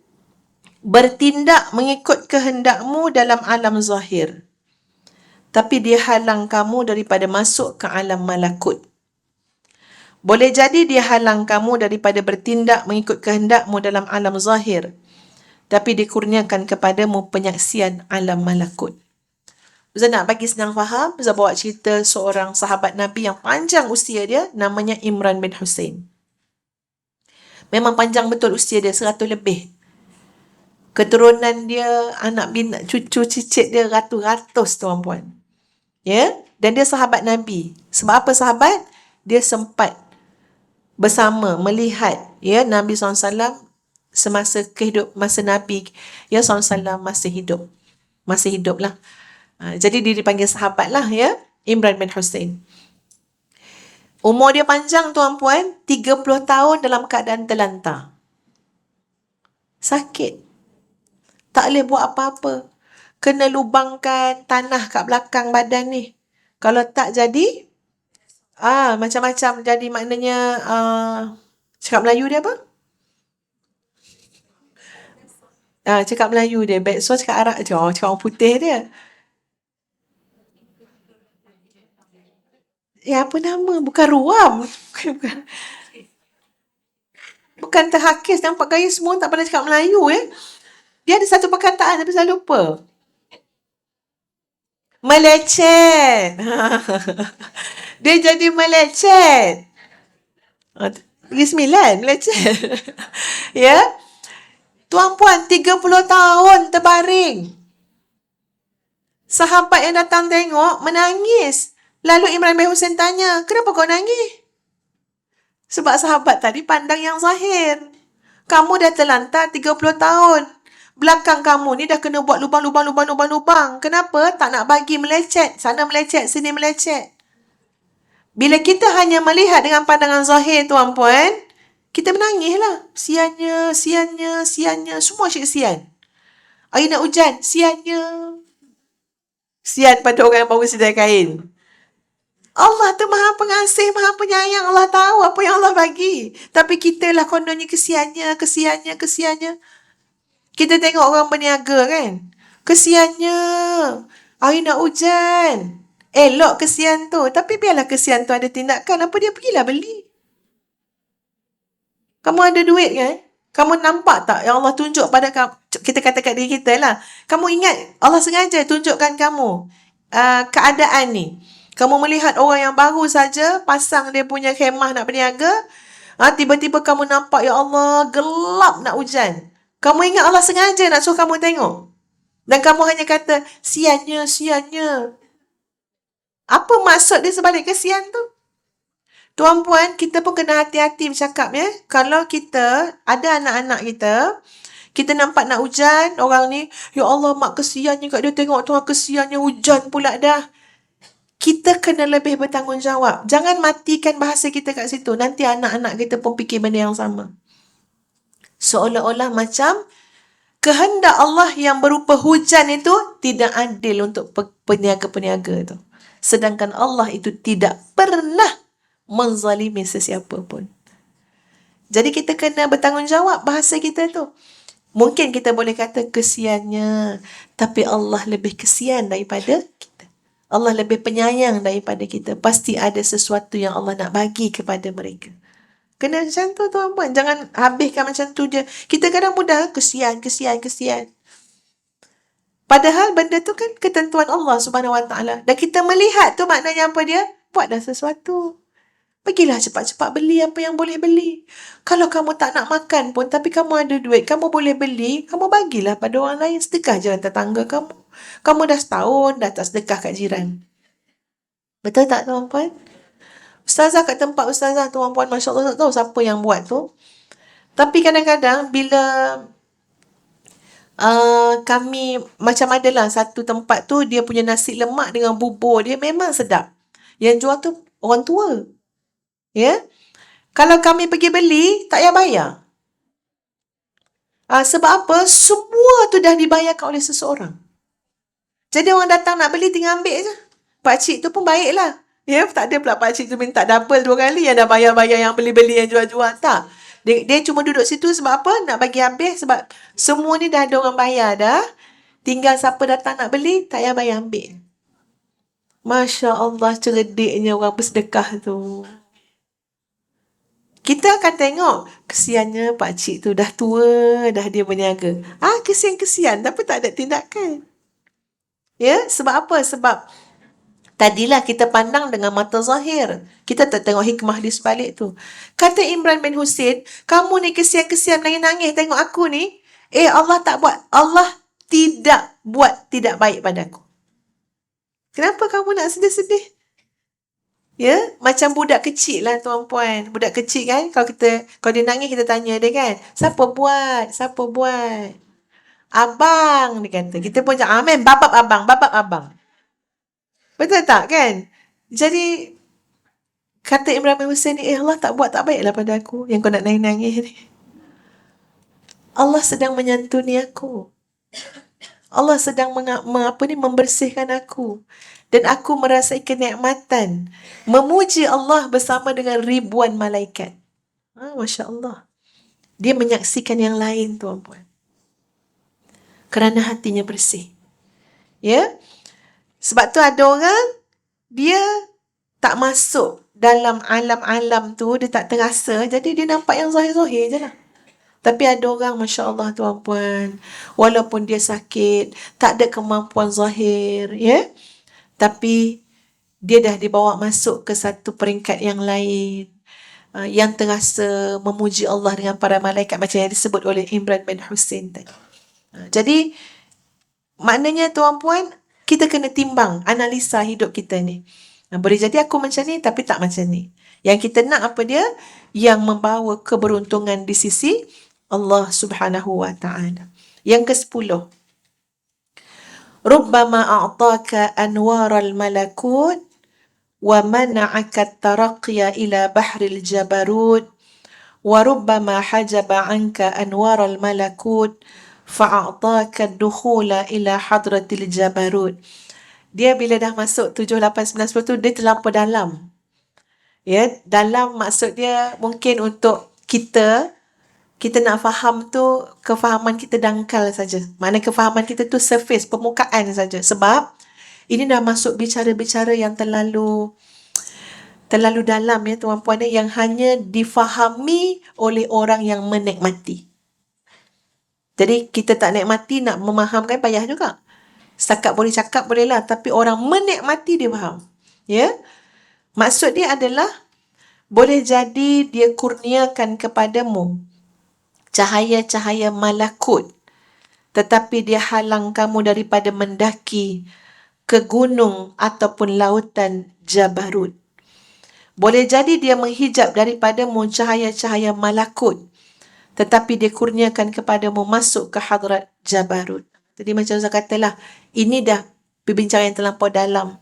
bertindak mengikut kehendakmu dalam alam zahir. Tapi dia halang kamu daripada masuk ke alam malakut. Boleh jadi dia halang kamu daripada bertindak mengikut kehendakmu dalam alam zahir. Tapi dikurniakan kepadamu penyaksian alam malakut. Ustaz nak bagi senang faham, Ustaz bawa cerita seorang sahabat Nabi yang panjang usia dia, namanya Imran bin Hussein. Memang panjang betul usia dia, 100 lebih. Keturunan dia, anak bina, cucu cicit dia ratus-ratus tuan-puan. Ya, dan dia sahabat Nabi. Sebab apa sahabat? Dia sempat bersama melihat ya Nabi SAW semasa masa Nabi ya SAW masih hidup lah. Jadi dia dipanggil sahabat lah ya, Imran bin Hussein. Umur dia panjang tuan-puan, 30 tahun dalam keadaan terlantar. Sakit. Tak boleh buat apa-apa. Kena lubangkan tanah kat belakang badan ni. Kalau tak jadi, macam-macam jadi, maknanya, cakap Melayu dia apa? Cakap Melayu dia, so cakap Arab je, cakap orang putih dia. Ya, apa nama? Bukan ruam. Bukan terhakis. Nampak gaya semua tak pernah cakap Melayu Dia ada satu perkataan tapi saya lupa. Melecet. Dia jadi melecet. Lagi 9, melecet. Ya. Tuan-puan, 30 tahun terbaring. Sahabat yang datang tengok menangis. Lalu Imran bin Hussein tanya, kenapa kau nangis? Sebab sahabat tadi pandang yang zahir. Kamu dah terlantar 30 tahun. Belakang kamu ni dah kena buat lubang. Kenapa? Tak nak bagi melecet. Sana melecet, sini melecet. Bila kita hanya melihat dengan pandangan zahir, tuan-puan, kita menangis lah. Siannya, siannya, siannya. Semua asyik sian. Hari nak hujan, siannya. Sian pada orang yang baru sedia kain. Allah tu maha pengasih, maha penyayang. Allah tahu apa yang Allah bagi. Tapi kita lah kononnya kesiannya, kesiannya, kesiannya. Kita tengok orang berniaga kan. Kesiannya. Hari nak hujan. Elok kesian tu. Tapi biarlah kesian tu ada tindakan. Apa dia pergilah beli. Kamu ada duit kan? Kamu nampak tak yang Allah tunjuk pada kamu? Kita kata kat diri kita lah. Kamu ingat Allah sengaja tunjukkan kamu keadaan ni. Kamu melihat orang yang baru saja pasang dia punya khemah nak berniaga. Tiba-tiba kamu nampak, ya Allah, gelap nak hujan. Kamu ingat Allah sengaja nak suruh kamu tengok. Dan kamu hanya kata, siannya, siannya. Apa maksud dia sebalik kesian tu? Tuan-puan, kita pun kena hati-hati bercakap ya. Kalau kita ada anak-anak kita nampak nak hujan, orang ni, ya Allah, mak kesiannya kat dia, tengok tuan kesiannya hujan pula dah. Kita kena lebih bertanggungjawab. Jangan matikan bahasa kita kat situ. Nanti anak-anak kita pun fikir benda yang sama. Seolah-olah macam kehendak Allah yang berupa hujan itu tidak adil untuk peniaga-peniaga itu. Sedangkan Allah itu tidak pernah menzalimi sesiapa pun. Jadi kita kena bertanggungjawab bahasa kita tu. Mungkin kita boleh kata kesiannya, tapi Allah lebih kesian daripada kita. Allah lebih penyayang daripada kita. Pasti ada sesuatu yang Allah nak bagi kepada mereka. Kena macam tu tuan-puan. Jangan habiskan macam tu je. Kita kadang mudah kesian. Padahal benda tu kan ketentuan Allah Subhanahu Wa Taala. Dan kita melihat tu maknanya apa dia? Buatlah sesuatu. Pergilah cepat-cepat beli apa yang boleh beli. Kalau kamu tak nak makan pun, tapi kamu ada duit, kamu boleh beli, kamu bagilah pada orang lain. Sedekah jiran tetangga kamu. Kamu dah setahun dah tak sedekah kat jiran. Betul tak tuan-puan? Ustazah kat tempat ustazah, tuan-puan, Masya Allah, tak tahu siapa yang buat tu. Tapi kadang-kadang bila kami, macam adalah satu tempat tu, dia punya nasi lemak dengan bubur dia memang sedap. Yang jual tu orang tua. Ya? Kalau kami pergi beli, tak payah bayar. Sebab apa? Semua tu dah dibayarkan oleh seseorang. Jadi orang datang nak beli, tinggal ambil je. Pakcik tu pun baiklah. Ya, tak ada pula pakcik tu minta double 2 kali yang dah bayar-bayar yang beli-beli yang jual-jual. Tak. Dia cuma duduk situ sebab apa? Nak bagi habis sebab semua ni dah ada orang bayar dah. Tinggal siapa datang nak beli, tak payah bayar ambil. Masya Allah, cerdiknya orang bersedekah tu. Kita akan tengok, kesiannya pakcik tu dah tua, dah dia berniaga. Kesian-kesian, tapi tak ada tindakan. Ya, sebab apa? Sebab tadilah kita pandang dengan mata zahir. Kita tak tengok hikmah di sebalik tu. Kata Imran bin Husain, kamu ni kesian-kesian nangis-nangis tengok aku ni. Allah tidak buat tidak baik padaku. Kenapa kamu nak sedih-sedih? Ya, macam budak kecil lah tuan-puan. Budak kecil kan, kalau dia nangis kita tanya dia kan, siapa buat? Abang, dia kata. Kita pun cakap, amen, babab abang. Betul tak kan? Jadi, kata Imran bin Husain ni, Allah tak buat tak baiklah pada aku yang kau nak nangis-nangis ni. Allah sedang menyantuni aku. Allah sedang membersihkan aku. Dan aku merasai kenikmatan memuji Allah bersama dengan ribuan malaikat. Masya Allah. Dia menyaksikan yang lain, tuan-puan. Kerana hatinya bersih. Ya. Sebab tu ada orang, dia tak masuk dalam alam-alam tu, dia tak terasa, jadi dia nampak yang zahir-zahir je lah. Tapi ada orang, Masya Allah tuan-puan, walaupun dia sakit, tak ada kemampuan zahir, ya, tapi dia dah dibawa masuk ke satu peringkat yang lain, yang terasa memuji Allah dengan para malaikat macam yang disebut oleh Imran bin Husain tadi. Jadi, maknanya tuan-puan, kita kena timbang, analisa hidup kita ni. Boleh jadi aku macam ni, tapi tak macam ni. Yang kita nak apa dia? Yang membawa keberuntungan di sisi Allah Subhanahu Wa Ta'ala. Yang ke-10. Rubbama a'taka anwaral malakut wa mana'aka at-taraqya ila bahril jabarut wa rubbama hajaba 'anka anwaral malakut fa'ataka ad-dukhula ila hadratil jabarut. Dia bila dah masuk 7, 8, 9, 10 tu dia terlampau dalam. Ya, dalam maksud dia mungkin untuk kita nak faham tu, kefahaman kita dangkal saja. Maknanya kefahaman kita tu surface, permukaan saja. Sebab ini dah masuk bicara-bicara yang terlalu dalam ya tuan-puan yang hanya difahami oleh orang yang menikmati. Jadi kita tak nikmati nak memahamkan payah juga. Setakat boleh cakap bolehlah, tapi orang menikmati dia faham. Ya. Maksud dia adalah boleh jadi dia kurniakan kepadamu cahaya-cahaya malakut, tetapi dia halang kamu daripada mendaki ke gunung ataupun lautan Jabarut. Boleh jadi dia menghijab daripadamu cahaya-cahaya malakut, tetapi dia kurniakan kepadamu masuk ke hadrat Jabarut. Jadi macam saya katalah, ini dah perbincangan yang terlampau dalam.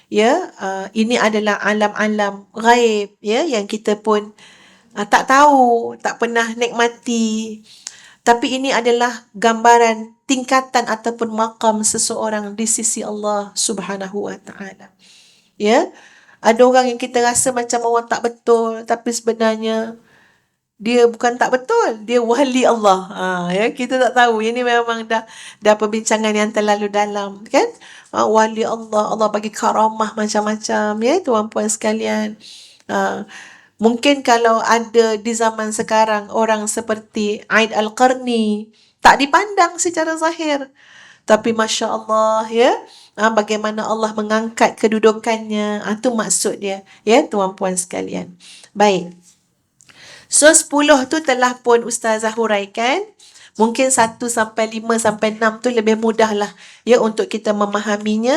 Ya, ini adalah alam-alam ghaib ya yang kita pun tak tahu, tak pernah nikmati. Tapi ini adalah gambaran tingkatan ataupun maqam seseorang di sisi Allah Subhanahu wa taala. Ya. Ada orang yang kita rasa macam orang tak betul, tapi sebenarnya dia bukan tak betul, dia wali Allah. Ya, kita tak tahu. Ini memang dah perbincangan yang terlalu dalam, kan? Wali Allah, Allah bagi karamah macam-macam, ya, tuan-puan sekalian. Mungkin kalau ada di zaman sekarang orang seperti Aid Al-Qarni, tak dipandang secara zahir. Tapi Masya Allah ya, bagaimana Allah mengangkat kedudukannya, itu maksud dia, ya tuan-puan sekalian. Baik. So 10 tu telah pun Ustazah huraikan. Mungkin 1 sampai 5 sampai 6 tu lebih mudah lah ya untuk kita memahaminya.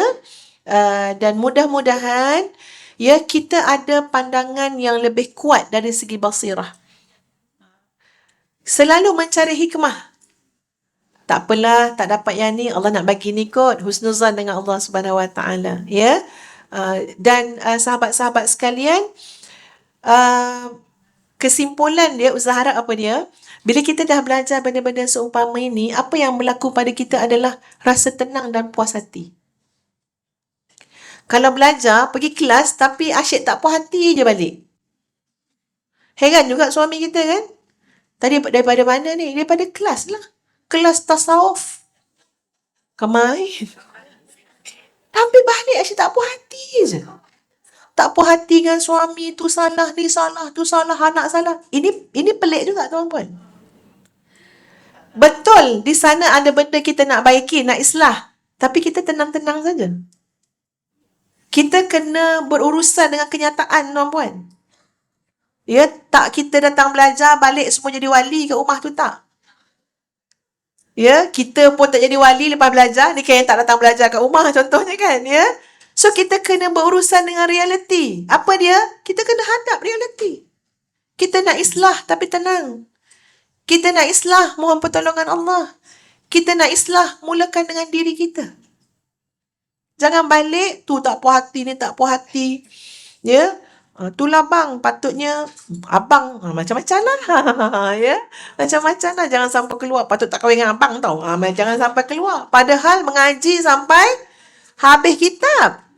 Dan mudah-mudahan ya kita ada pandangan yang lebih kuat dari segi basirah. Selalu mencari hikmah. Tak apalah, tak dapat yang ni, Allah nak bagi ni kot. Husnuzan dengan Allah Subhanahu Wa Taala, ya. Dan sahabat-sahabat sekalian, kesimpulan dia, Ustaz harap apa dia? Bila kita dah belajar benda-benda seumpama ini, apa yang berlaku pada kita adalah rasa tenang dan puas hati. Kalau belajar, pergi kelas tapi asyik tak puas hati je balik. Heran juga suami kita kan? Tadi daripada mana ni? Daripada kelas lah. Kelas tasawuf. Kemarin. Tapi balik asyik tak puas hati je. Tak puas hati dengan suami, tu salah, ni salah, tu salah, anak salah. Ini pelik juga tuan-puan. Betul, di sana ada benda kita nak baiki, nak islah. Tapi kita tenang-tenang saja. Kita kena berurusan dengan kenyataan, tuan-puan. Ya, tak kita datang belajar, balik semua jadi wali kat rumah tu, tak. Ya, kita pun tak jadi wali lepas belajar, ni kan yang tak datang belajar kat rumah contohnya kan, ya. So, kita kena berurusan dengan realiti. Apa dia? Kita kena hadap realiti. Kita nak islah tapi tenang. Kita nak islah, mohon pertolongan Allah. Kita nak islah, mulakan dengan diri kita. Jangan balik, tu tak puas hati, ni tak puas hati. Ya, itulah bang, patutnya abang, macam-macam lah. Ya, macam-macam lah, jangan sampai keluar. Patut tak kahwin dengan abang tau. Jangan sampai keluar. Padahal mengaji sampai habis kitab.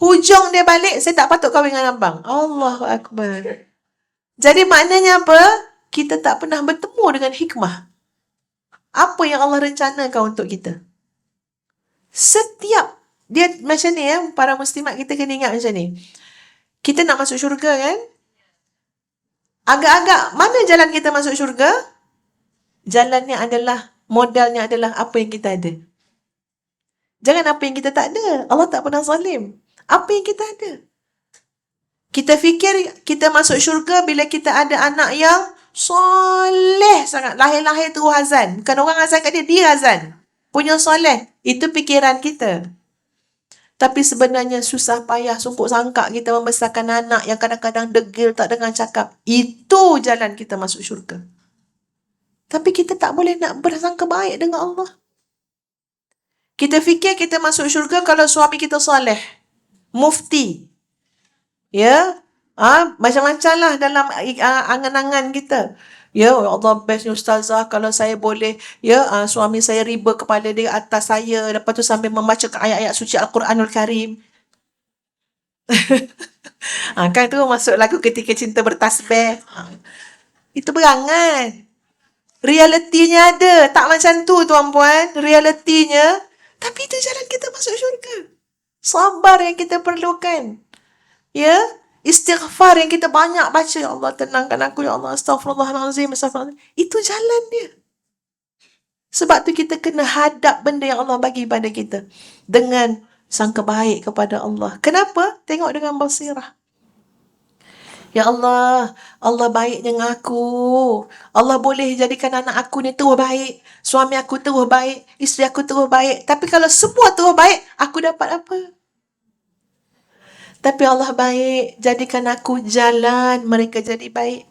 Hujung dia balik, saya tak patut kahwin dengan abang. Allahu Akbar. Jadi maknanya apa? Kita tak pernah bertemu dengan hikmah. Apa yang Allah rencanakan untuk kita? Setiap dia macam ni ya, para muslimat kita kena ingat macam ni. Kita nak masuk syurga kan? Agak-agak mana jalan kita masuk syurga? Jalannya adalah, modalnya adalah apa yang kita ada. Jangan apa yang kita tak ada. Allah tak pernah zalim. Apa yang kita ada? Kita fikir kita masuk syurga bila kita ada anak yang soleh sangat. Lahir-lahir terus azan. Bukan orang azan kat dia, dia azan. Punya soleh. Itu fikiran kita. Tapi sebenarnya susah payah, sumpuk sangkak kita membesarkan anak yang kadang-kadang degil, tak dengar cakap. Itu jalan kita masuk syurga. Tapi kita tak boleh nak bersangka baik dengan Allah. Kita fikir kita masuk syurga kalau suami kita soleh. Mufti. Ya, macam-macam lah dalam angan-angan kita. Ya, ya Allah bestnya ustazah kalau saya boleh, ya, suami saya riba kepala dia atas saya, lepas tu sambil membacakan ayat-ayat suci Al-Quranul Karim. Kan tu masuk lagu Ketika Cinta Bertasbih. Itu berangan. Realitinya ada. Tak macam tu tuan-puan. Realitinya. Tapi itu jalan kita masuk syurga. Sabar yang kita perlukan. Ya. Istighfar yang kita banyak baca. Ya Allah tenangkan aku. Ya Allah astaghfirullahalazim. Astaghfirullahalazim. Itu jalan dia. Sebab tu kita kena hadap benda yang Allah bagi pada kita. Dengan sangka baik kepada Allah. Kenapa? Tengok dengan basirah. Ya Allah, Allah baik dengan aku. Allah boleh jadikan anak aku ni terus baik. Suami aku terus baik. Isteri aku terus baik. Tapi kalau semua terus baik, aku dapat apa? Tapi Allah baik. Jadikan aku jalan. Mereka jadi baik.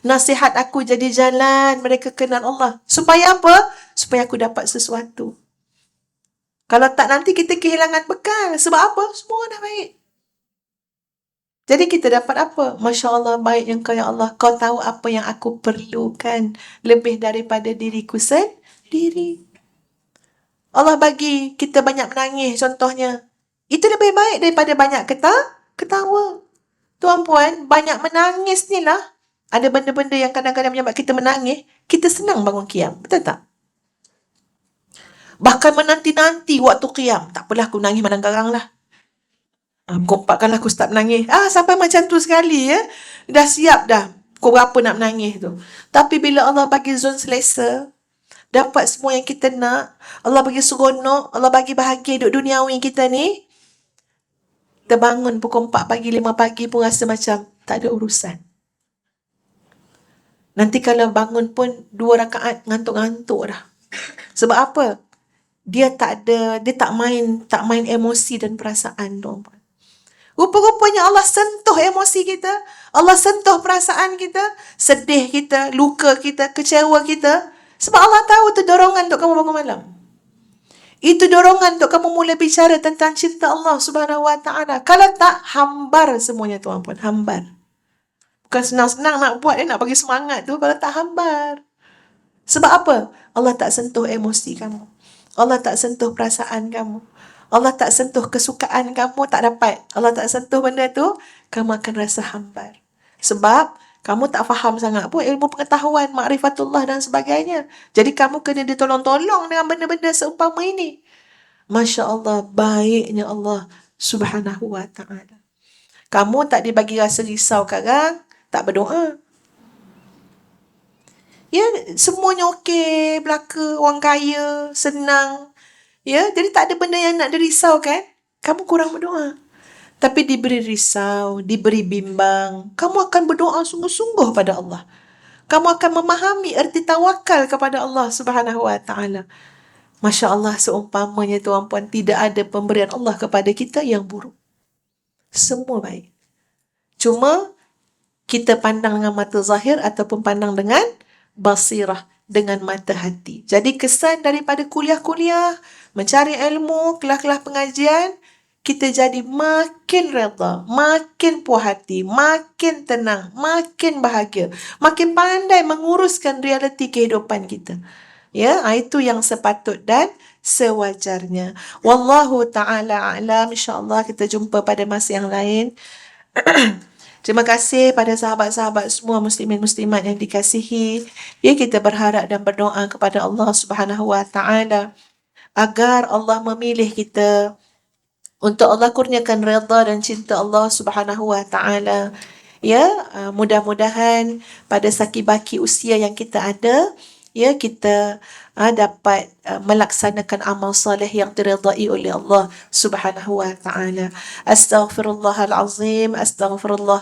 Nasihat aku jadi jalan. Mereka kenal Allah. Supaya apa? Supaya aku dapat sesuatu. Kalau tak nanti kita kehilangan bekal. Sebab apa? Semua dah baik. Jadi kita dapat apa? Masya Allah, baiknya Kau ya Allah. Kau tahu apa yang aku perlukan lebih daripada diriku sendiri. Allah bagi kita banyak menangis contohnya. Itu lebih baik daripada banyak ketawa. Tuan-puan, banyak menangis ni lah. Ada benda-benda yang kadang-kadang menyebabkan kita menangis. Kita senang bangun qiyam. Betul tak? Bahkan menanti-nanti waktu qiyam. Tak apalah aku nangis madang garang lah. Pukul 4 kan aku start menangis. Sampai macam tu sekali ya. Dah siap dah. Pukul berapa nak menangis tu. Tapi bila Allah bagi zon selesa, dapat semua yang kita nak, Allah bagi seronok, Allah bagi bahagia duduk duniawi kita ni, terbangun pukul 4 pagi, 5 pagi pun rasa macam tak ada urusan. Nanti kalau bangun pun 2 rakaat ngantuk-ngantuk dah. Sebab apa? Dia tak main emosi dan perasaan tu. Rupa-rupanya Allah sentuh emosi kita. Allah sentuh perasaan kita. Sedih kita, luka kita, kecewa kita. Sebab Allah tahu itu dorongan untuk kamu bangun malam. Itu dorongan untuk kamu mula bicara tentang cinta Allah Subhanahu Wa Taala. Kalau tak, hambar semuanya tuan-puan. Hambar. Bukan senang-senang nak buat, nak bagi semangat tu. Kalau tak, hambar. Sebab apa? Allah tak sentuh emosi kamu. Allah tak sentuh perasaan kamu. Allah tak sentuh kesukaan kamu, tak dapat. Allah tak sentuh benda tu, kamu akan rasa hambar. Sebab kamu tak faham sangat pun ilmu pengetahuan, ma'rifatullah dan sebagainya. Jadi kamu kena ditolong-tolong dengan benda-benda seumpama ini. Masya Allah, baiknya Allah Subhanahu Wa Taala. Kamu tak dibagi rasa risau sekarang, tak berdoa. Ya, semuanya okey, belaka, orang kaya, senang. Ya, jadi tak ada benda yang nak dirisaukan. Kamu kurang berdoa. Tapi diberi risau, diberi bimbang, kamu akan berdoa sungguh-sungguh pada Allah. Kamu akan memahami erti tawakal kepada Allah Subhanahu Wa Taala. Masya Allah, seumpamanya tuan-puan, tidak ada pemberian Allah kepada kita yang buruk. Semua baik. Cuma kita pandang dengan mata zahir ataupun pandang dengan basirah, dengan mata hati. Jadi kesan daripada kuliah-kuliah, mencari ilmu, kelas-kelas pengajian, kita jadi makin redha, makin puas hati, makin tenang, makin bahagia, makin pandai menguruskan realiti kehidupan kita. Ya, itu yang sepatut dan sewajarnya. Wallahu ta'ala a'lam. InsyaAllah kita jumpa pada masa yang lain. Terima kasih pada sahabat-sahabat semua muslimin muslimat yang dikasihi. Ya, kita berharap dan berdoa kepada Allah Subhanahu Wa Taala agar Allah memilih kita untuk Allah kurniakan redha dan cinta Allah Subhanahu Wa Taala. Ya, mudah-mudahan pada sakibaki usia yang kita ada, ya, kita dapat melaksanakan amal soleh yang diridai oleh Allah Subhanahu Wa Taala. Astaghfirullahalazim, astaghfirullah